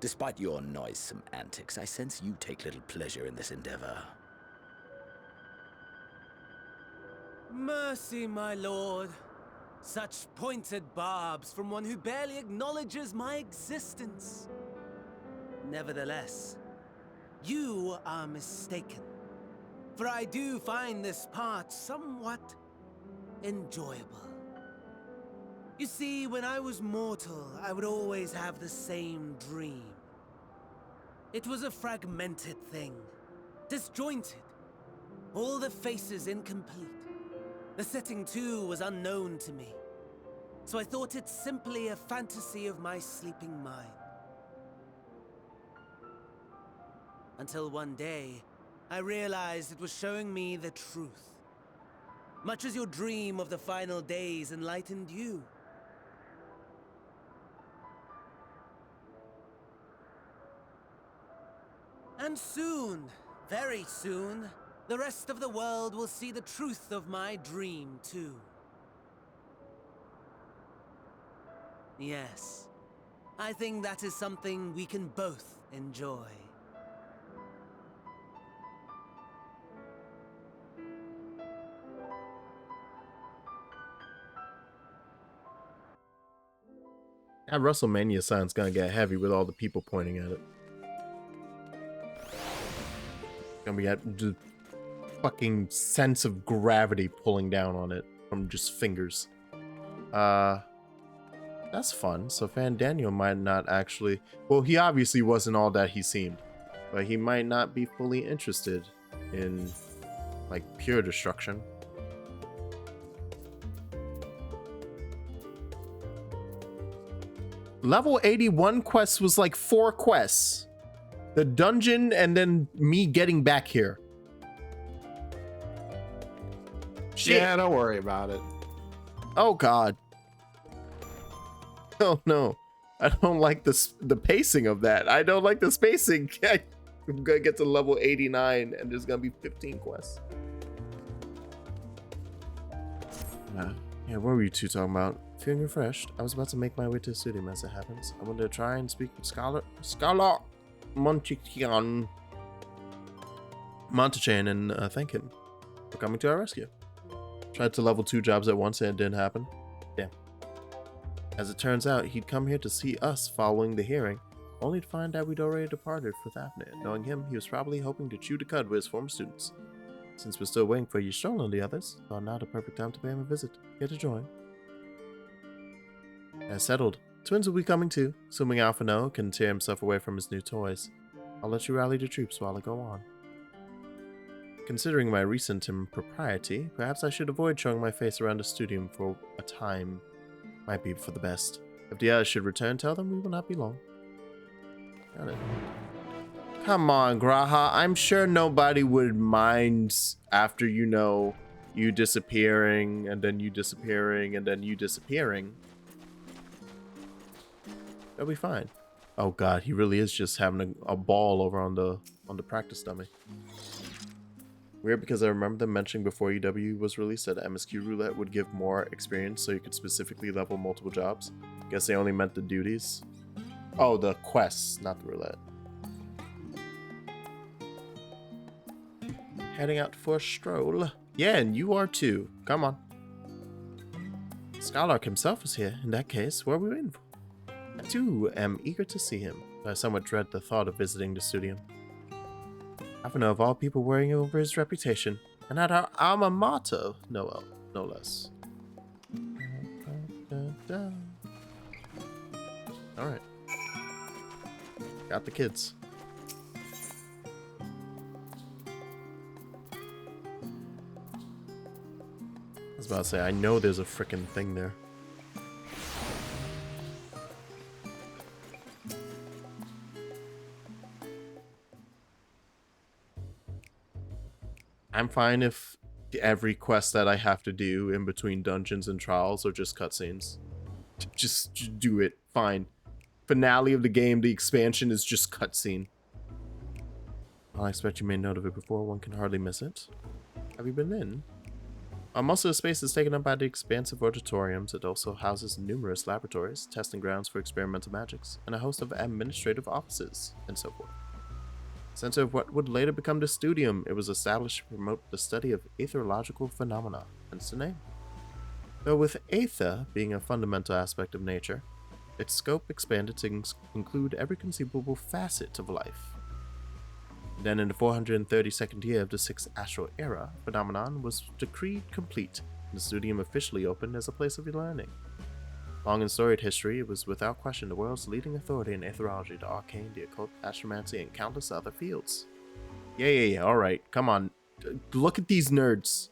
Despite your noisome antics, I sense you take little pleasure in this endeavor. Mercy, my lord. Such pointed barbs from one who barely acknowledges my existence. Nevertheless, you are mistaken. For I do find this part somewhat enjoyable. You see, when I was mortal, I would always have the same dream. It was a fragmented thing, disjointed, all the faces incomplete. The setting, too, was unknown to me, so I thought it simply a fantasy of my sleeping mind. Until one day, I realized it was showing me the truth. Much as your dream of the final days enlightened you. And soon, very soon, the rest of the world will see the truth of my dream, too. Yes, I think that is something we can both enjoy. That WrestleMania sign's gonna get heavy with all the people pointing at it. Gonna be at the fucking sense of gravity pulling down on it from just fingers. That's fun. So Fan Daniel might not actually, well, he obviously wasn't all that he seemed, but he might not be fully interested in like pure destruction. Level 81 quest was like 4 quests. The dungeon and then me getting back here. Shit. Yeah, don't worry about it. Oh god. Oh no. I don't like the pacing of that. I don't like the spacing. I'm gonna get to level 89 and there's gonna be 15 quests. Yeah, what were you two talking about? Feeling refreshed. I was about to make my way to the studio as it happens. I wanted to try and speak with Scholar Montechan and thank him for coming to our rescue. Tried to level 2 jobs at once and it didn't happen. Damn. As it turns out, he'd come here to see us following the hearing, only to find that we'd already departed for Thafnir. Knowing him, he was probably hoping to chew the cud with his former students. Since we're still waiting for Yishtral and the others, thought now the perfect time to pay him a visit. Here to join. As settled, twins will be coming too, assuming Alpha No can tear himself away from his new toys. I'll let you rally the troops while I go on. Considering my recent impropriety, perhaps I should avoid showing my face around the studio for a time. Might be for the best. If the others should return, tell them we will not be long. Got it. Come on, Graha. I'm sure nobody would mind after, you know, you disappearing, and then you disappearing, and then you disappearing. That'll be fine. Oh god, he really is just having a ball over on the practice dummy. Weird, because I remember them mentioning before EW was released that MSQ roulette would give more experience so you could specifically level multiple jobs. Guess they only meant the duties. Oh, the quests, not the roulette. Heading out for a stroll. Yeah, and you are too. Come on. Zodiark himself is here. In that case, what are we waiting for? I too am eager to see him, but I somewhat dread the thought of visiting the studio. I know of all people worrying over his reputation, and at our alma mater, no less. Alright. Got the kids. about to say, I know there's a frickin' thing there. I'm fine if every quest that I have to do in between dungeons and trials are just cutscenes. Just do it. Fine. Finale of the game, the expansion is just cutscene. I expect you may know of it before. One can hardly miss it. Have you been in? Most of the space is taken up by the expansive auditoriums. It also houses numerous laboratories, testing grounds for experimental magics, and a host of administrative offices, and so forth. Center of what would later become the Studium, it was established to promote the study of aetherological phenomena, hence the name. Though with aether being a fundamental aspect of nature, its scope expanded to include every conceivable facet of life. Then in the 432nd year of the 6th Astral Era, phenomenon was decreed complete, and the Studium officially opened as a place of learning. Long and storied history, it was without question the world's leading authority in aetherology, the arcane, the occult, astromancy, and countless other fields. Yeah, alright, come on. Look at these nerds.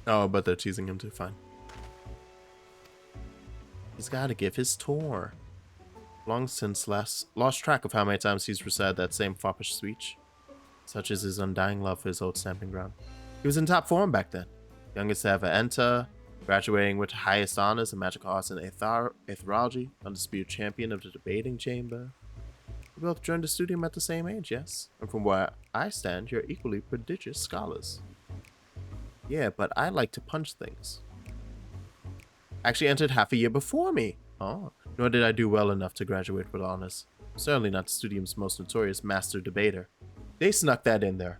Oh, but they're teasing him too, fine. He's gotta give his tour. Long since lost track of how many times he's recited that same foppish speech. Such is his undying love for his old stamping ground. He was in top form back then. Youngest to ever enter, graduating with highest honors in magical arts and aetherology, undisputed champion of the debating chamber. We both joined the Studium at the same age, yes. And from where I stand, you're equally prodigious scholars. Yeah, but I like to punch things. Actually entered half a year before me. Oh, nor did I do well enough to graduate with honors. Certainly not the Studium's most notorious master debater. They snuck that in there.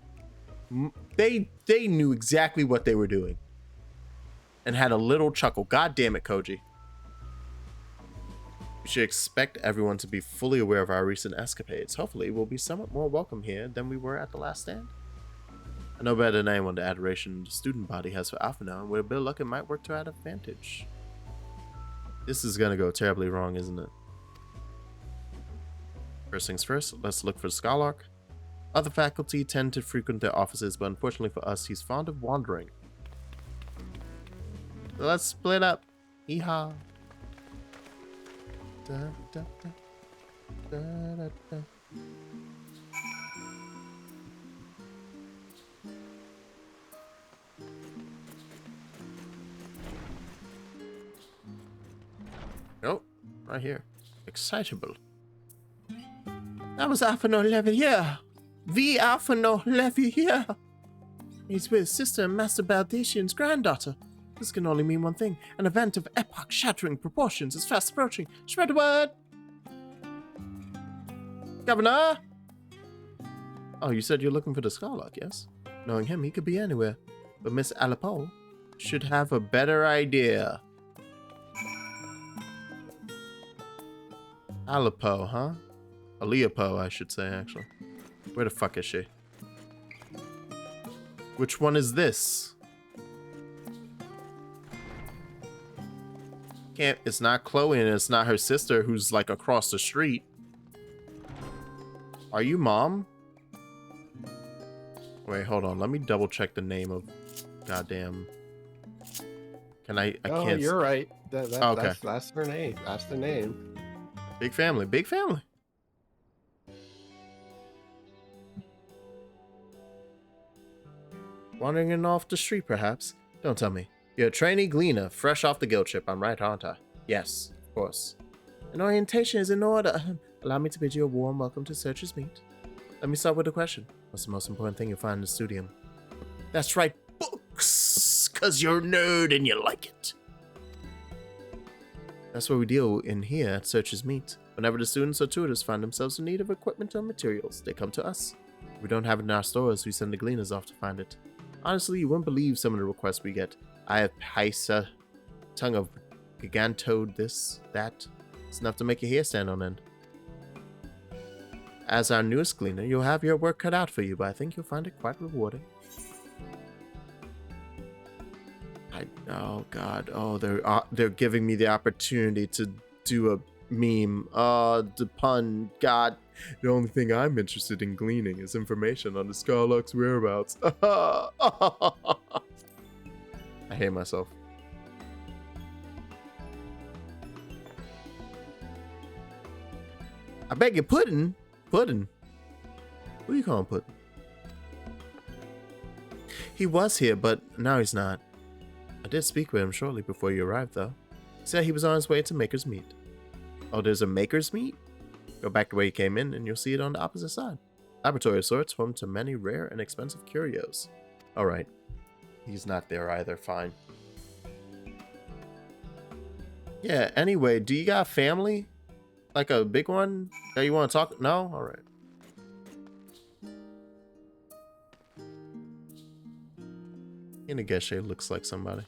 They knew exactly what they were doing. And had a little chuckle. God damn it, Koji. We should expect everyone to be fully aware of our recent escapades. Hopefully, we'll be somewhat more welcome here than we were at the last stand. I know better than anyone the adoration the student body has for Alphinaud, and with a bit of luck, it might work to our advantage. This is gonna go terribly wrong, isn't it? First things first, let's look for Zodiark. Other faculty tend to frequent their offices, but unfortunately for us, he's fond of wandering. So let's split up. Yeehaw. Da, da, da. Da, da, da. Oh, right here. Excitable. That was Alphinaud Levier. The Alphinaud Levier. He's with his sister and Master Baldician's granddaughter. This can only mean one thing. An event of epoch-shattering proportions is fast approaching. Spread the word! Governor! Oh, you said you're looking for the Zodiark, yes? Knowing him, he could be anywhere. But Miss Alipo should have a better idea. Alipo, huh? Aliapo, I should say, actually. Where the fuck is she? Which one is this? Can't, it's not Chloe and it's not her sister who's like across the street. Are you mom? Wait, hold on. Let me double check the name of goddamn. Can I can't. Oh, you're right. Okay. That's her name. That's the name. Big family. Big family. Wandering in off the street, perhaps? Don't tell me. You're a trainee gleaner, fresh off the guild trip. I'm right, aren't I? Yes, of course. An orientation is in order. Allow me to bid you a warm welcome to Searcher's Meet. Let me start with a question. What's the most important thing you'll find in the Studium? That's right, books! 'Cause you're a nerd and you like it. That's what we deal in here at Searcher's Meet. Whenever the students or tutors find themselves in need of equipment or materials, they come to us. If we don't have it in our stores, we send the gleaners off to find it. Honestly, you wouldn't believe some of the requests we get. I have Paisa, tongue of gigantode, this, that. It's enough to make your hair stand on end. As our newest gleaner, you'll have your work cut out for you, but I think you'll find it quite rewarding. Oh god, oh they're giving me the opportunity to do a meme. The pun, god. The only thing I'm interested in gleaning is information on the Zodiark's whereabouts. I hate myself. I beg your pudding. Pudding. Who you calling pudding? He was here, but now he's not. I did speak with him shortly before you arrived, though. He said he was on his way to Maker's Meet. Oh, there's a Maker's Meet? Go back the way you came in, and you'll see it on the opposite side. Laboratory of sorts, home to many rare and expensive curios. Alright. He's not there either, fine. Yeah, anyway, do you got family? Like a big one that you want to talk? No? Alright. Inageshe looks like somebody.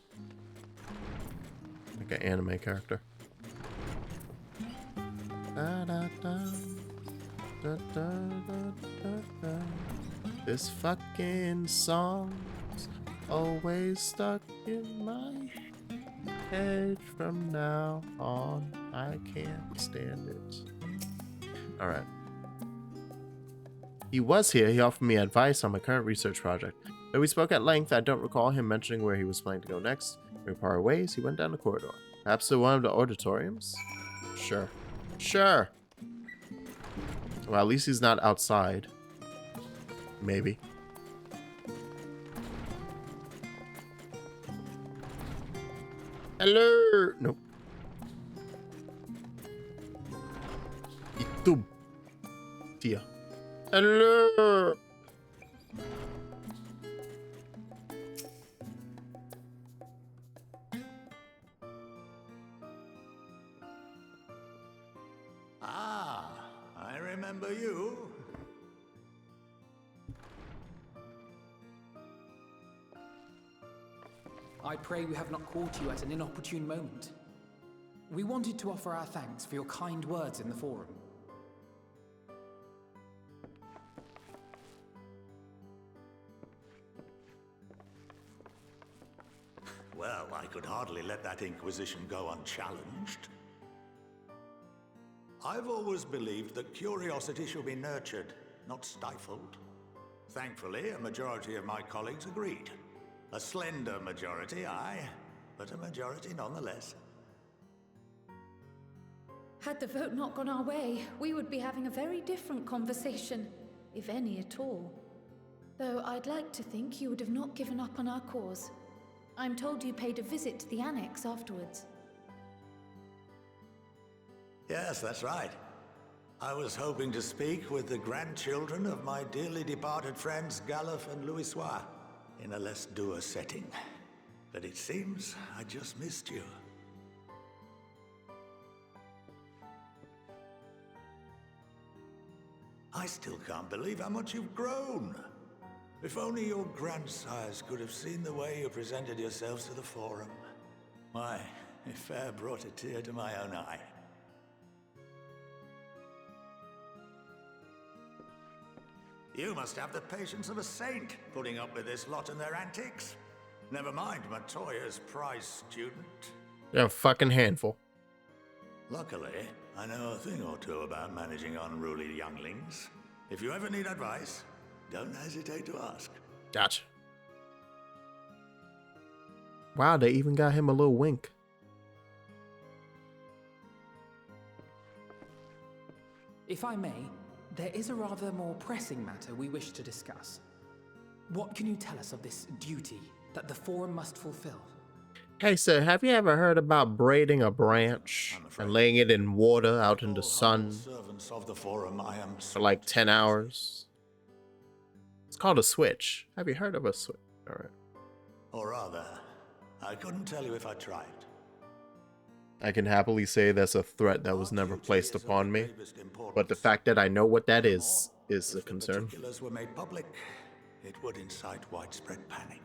Like an anime character. Da, da, da, da, da, da, da. This fucking song's always stuck in my head from now on. I can't stand it. Alright. He was here. He offered me advice on my current research project. Though we spoke at length, I don't recall him mentioning where he was planning to go next. We parted ways. He went down the corridor. Perhaps to one of the auditoriums? Sure. Sure. Well, at least he's not outside. Maybe. Hello. Nope. Itub. Tia. Hello. Ah, I remember you. I pray we have not caught you at an inopportune moment. We wanted to offer our thanks for your kind words in the forum. Well, I could hardly let that inquisition go unchallenged. I've always believed that curiosity should be nurtured, not stifled. Thankfully, a majority of my colleagues agreed. A slender majority, aye, but a majority nonetheless. Had the vote not gone our way, we would be having a very different conversation, if any at all. Though I'd like to think you would have not given up on our cause. I'm told you paid a visit to the annex afterwards. Yes, that's right. I was hoping to speak with the grandchildren of my dearly departed friends Galuf and Louisoix in a less dour setting. But it seems I just missed you. I still can't believe how much you've grown. If only your grandsires could have seen the way you presented yourselves to the forum. Why, it fair brought a tear to my own eye. You must have the patience of a saint, putting up with this lot and their antics. Never mind Matoya's prize student. They're a fucking handful. Luckily, I know a thing or two about managing unruly younglings. If you ever need advice, don't hesitate to ask. Gotcha. Wow, they even got him a little wink. If I may, there is a rather more pressing matter we wish to discuss. What can you tell us of this duty that the forum must fulfill? Hey, sir, have you ever heard about braiding a branch and laying it in water out in the sun Of the forum, I am for like 10 hours? It's called a switch. Have you heard of a switch? All right. Or rather, I couldn't tell you if I tried. I can happily say that's a threat that was never placed upon me, but the fact that I know what that is a concern. If particulars were made public, it would incite widespread panic.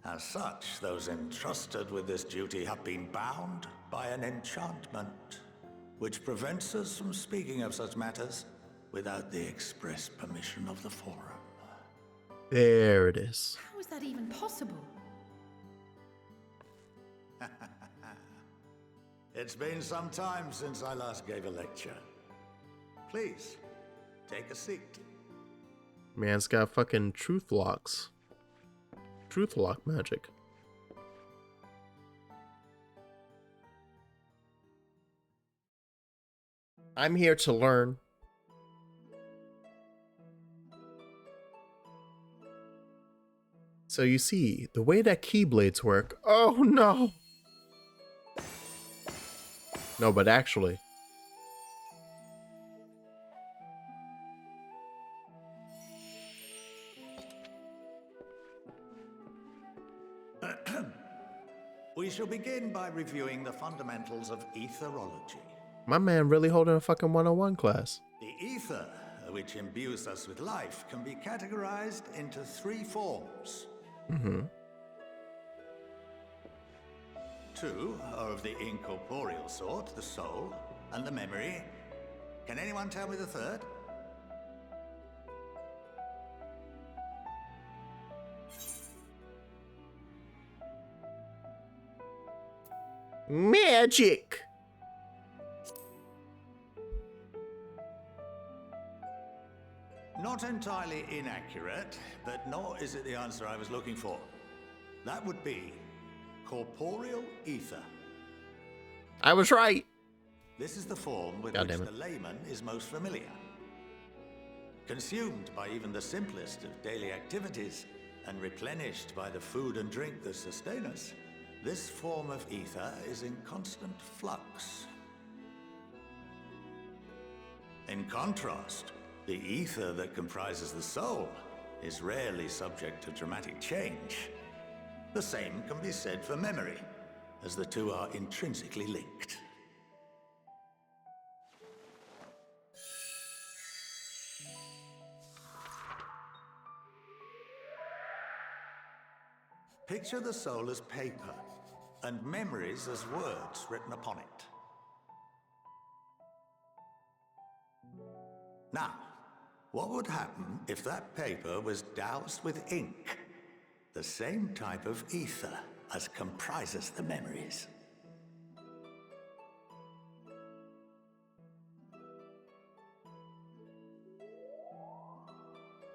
As such, those entrusted with this duty have been bound by an enchantment, which prevents us from speaking of such matters without the express permission of the forum. There it is. How is that even possible? It's been some time since I last gave a lecture. Please, take a seat. Man's got fucking truth locks. Truth lock magic. I'm here to learn. So you see, the way that keyblades work. Oh no! No, but actually. We shall begin by reviewing the fundamentals of etherology. My man really holding a fucking 101 class. The ether, which imbues us with life, can be categorized into 3 forms. Mm-hmm. 2 are of the incorporeal sort, the soul, and the memory. Can anyone tell me the third? Magic! Not entirely inaccurate, but nor is it the answer I was looking for. That would be corporeal ether. I was right. This is the form with which the layman is most familiar. Consumed by even the simplest of daily activities, and replenished by the food and drink that sustain us, this form of ether is in constant flux. In contrast, the ether that comprises the soul is rarely subject to dramatic change. The same can be said for memory, as the two are intrinsically linked. Picture the soul as paper, and memories as words written upon it. Now, what would happen if that paper was doused with ink? The same type of ether as comprises the memories.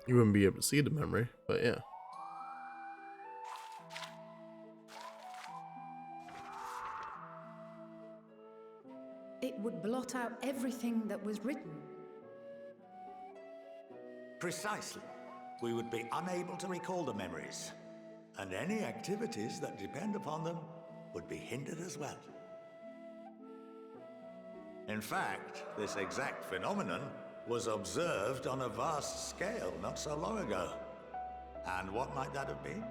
You wouldn't be able to see the memory, but yeah. It would blot out everything that was written. Precisely. We would be unable to recall the memories, and any activities that depend upon them would be hindered as well. In fact, this exact phenomenon was observed on a vast scale not so long ago. And what might that have been?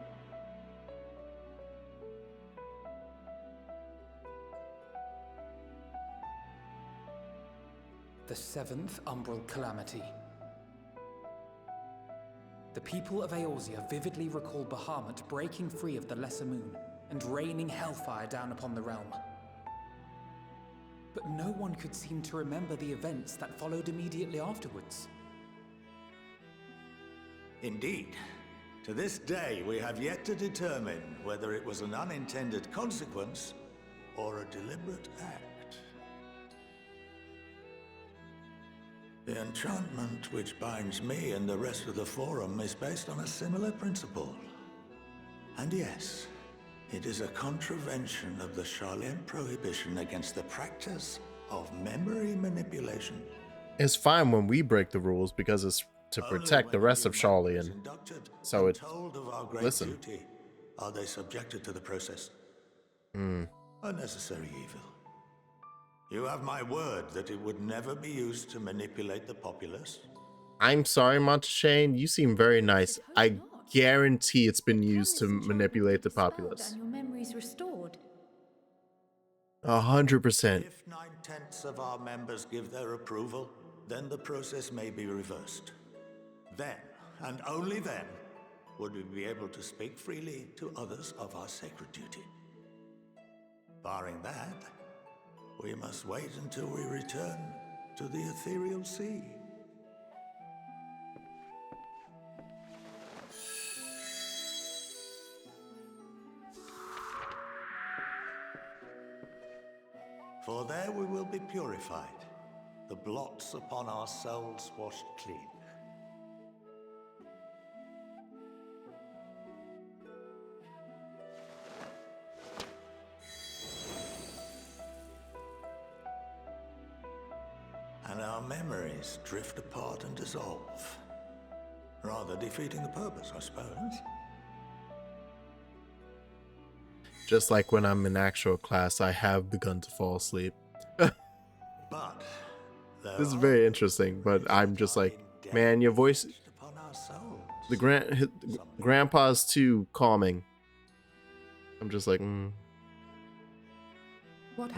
The 7th Umbral Calamity. The people of Eorzea vividly recall Bahamut breaking free of the Lesser Moon and raining hellfire down upon the realm. But no one could seem to remember the events that followed immediately afterwards. Indeed. To this day, we have yet to determine whether it was an unintended consequence or a deliberate act. The enchantment which binds me and the rest of the Forum is based on a similar principle. And yes, it is a contravention of the Sharlayan prohibition against the practice of memory manipulation. It's fine when we break the rules because it's to protect the rest of Sharlayan. So it. Listen. Duty, are they subjected to the process? Unnecessary evil. You have my word that it would never be used to manipulate the populace? I'm sorry, Monteshane. You seem very nice. I guarantee it's been used to manipulate the populace. And your memories restored. 100%. If 9/10 of our members give their approval, then the process may be reversed. Then, and only then, would we be able to speak freely to others of our sacred duty. Barring that, we must wait until we return to the ethereal sea. For there we will be purified, the blots upon our souls washed clean. and our memories drift apart and dissolve. Rather defeating the purpose, I suppose. Just like when I'm in actual class, I have begun to fall asleep. But this is very interesting, but I'm just like, man, your voice, the grandpa's too calming. I'm just like,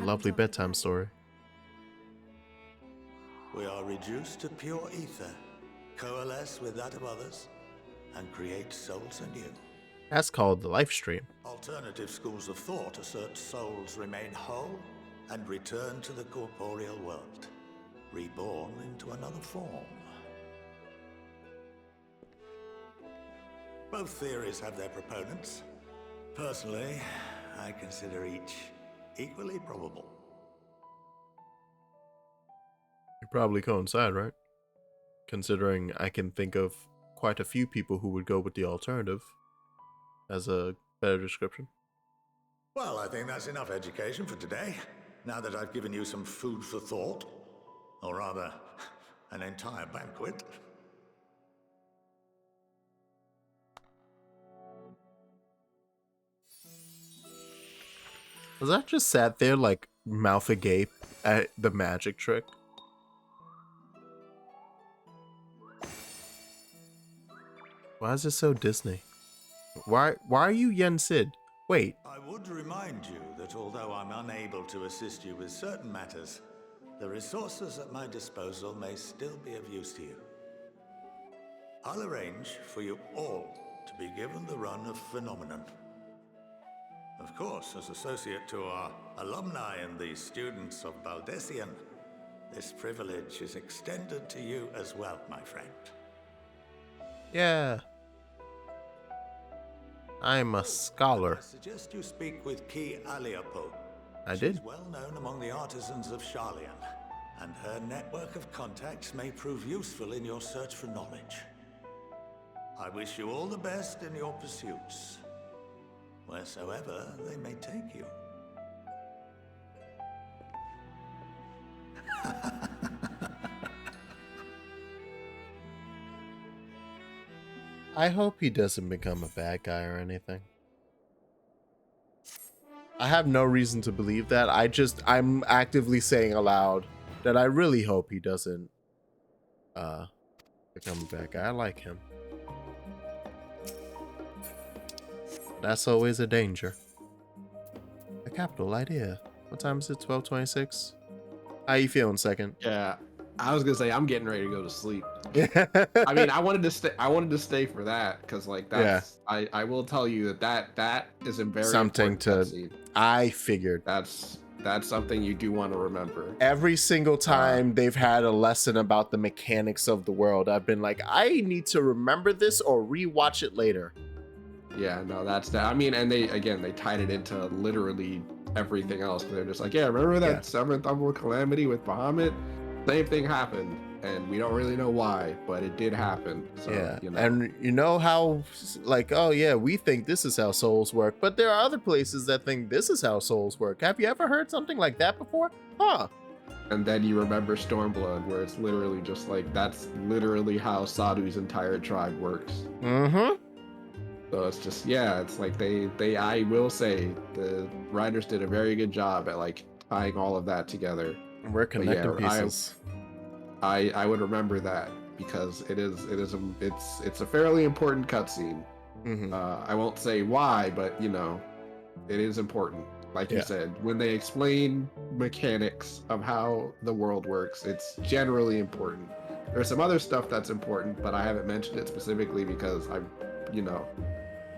lovely bedtime story. We are reduced to pure ether, coalesce with that of others, and create souls anew. That's called the life stream. Alternative schools of thought assert souls remain whole and return to the corporeal world, reborn into another form. Both theories have their proponents. Personally, I consider each equally probable. You probably coincide, right? Considering I can think of quite a few people who would go with the alternative as a better description. Well, I think that's enough education for today. Now that I've given you some food for thought, or rather, an entire banquet. Was I just sat there like mouth agape at the magic trick? Why is it so Disney? Why are you Yen Sid? Wait. I would remind you that although I'm unable to assist you with certain matters, the resources at my disposal may still be of use to you. I'll arrange for you all to be given the run of Phenomenon. Of course, as associate to our alumni and the students of Baldessian, this privilege is extended to you as well, my friend. Yeah. I'm a scholar. I suggest you speak with Ki Aliapo. I did. She's well known among the artisans of Sharlayan, and her network of contacts may prove useful in your search for knowledge. I wish you all the best in your pursuits, wheresoever they may take you. I hope he doesn't become a bad guy or anything. I have no reason to believe that. I'm actively saying aloud that I really hope he doesn't become a bad guy. I like him. That's always a danger. A capital idea. What time is it? 12:26. How you feeling, second? Yeah, I was gonna say I'm getting ready to go to sleep. I mean, I wanted to stay for that because like that's I will tell you that is a very something to cutscene. I figured That's something you do want to remember. Every single time they've had a lesson about the mechanics of the world, I've been like, I need to remember this or rewatch it later. Yeah, no, that's that. I mean, and they tied it into literally everything else. They're just like, yeah, remember that seventh Umber calamity with Bahamut? Same thing happened, and we don't really know why, but it did happen. So, yeah, you know. And you know how, like, oh yeah, we think this is how souls work, but there are other places that think this is how souls work. Have you ever heard something like that before? Huh. And then you remember Stormblood, where it's literally just like, that's literally how Sadu's entire tribe works. Mm-hmm. So it's just, yeah, it's like I will say, the writers did a very good job at like tying all of that together. And we're connecting pieces. I would remember that because it's a fairly important cutscene. Mm-hmm. I won't say why, but you know, it is important. Like you said, when they explain mechanics of how the world works, it's generally important. There's some other stuff that's important, but I haven't mentioned it specifically because you know,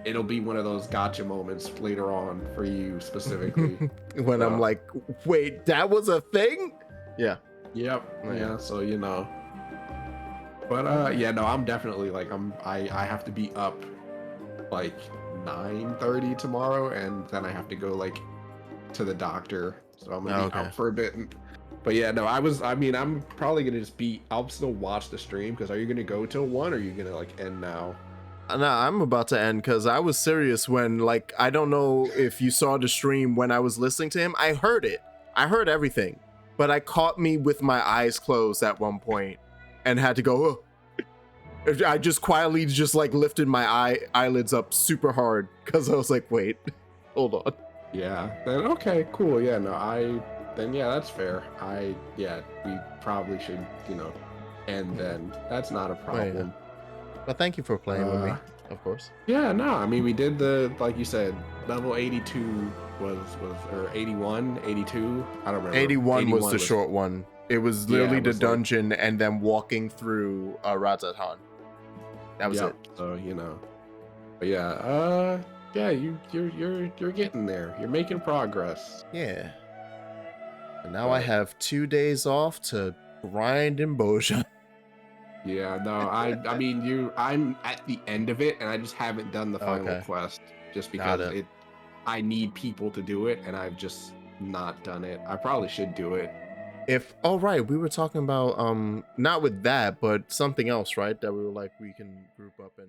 it'll be one of those gotcha moments later on for you specifically. When I'm like, wait, that was a thing? Yeah. Yep. Yeah. So, you know, but yeah, no, I'm definitely like, I have to be up like 9:30 tomorrow, and then I have to go like to the doctor. So I'm gonna be out for a bit. But yeah, no, I'm probably gonna just I'll still watch the stream, because are you gonna go till 1 or are you gonna like end now? No, I'm about to end because I was serious when, like, I don't know if you saw the stream when I was listening to him. I heard it. I heard everything. but I caught me with my eyes closed at one point and had to go, oh. I just quietly just like lifted my eyelids up super hard because I was like, wait, hold on. Yeah, then okay, cool. Yeah, no, then yeah, that's fair. We probably should, end then. That's not a problem. But thank you for playing with me, of course. Yeah, no, I mean, we did like you said, level 82 was or 81, 82, I don't remember. 81 was the short one. It was literally the dungeon and then walking through Razatan. That was it. So, but yeah, you're getting there. You're making progress. Yeah. And now I have 2 days off to grind in Boja. Yeah, no, I mean, I'm at the end of it, and I just haven't done the final quest just because I need people to do it, and I've just not done it. I probably should do it. Right, we were talking about not with that, but something else, right? That we were like, we can group up and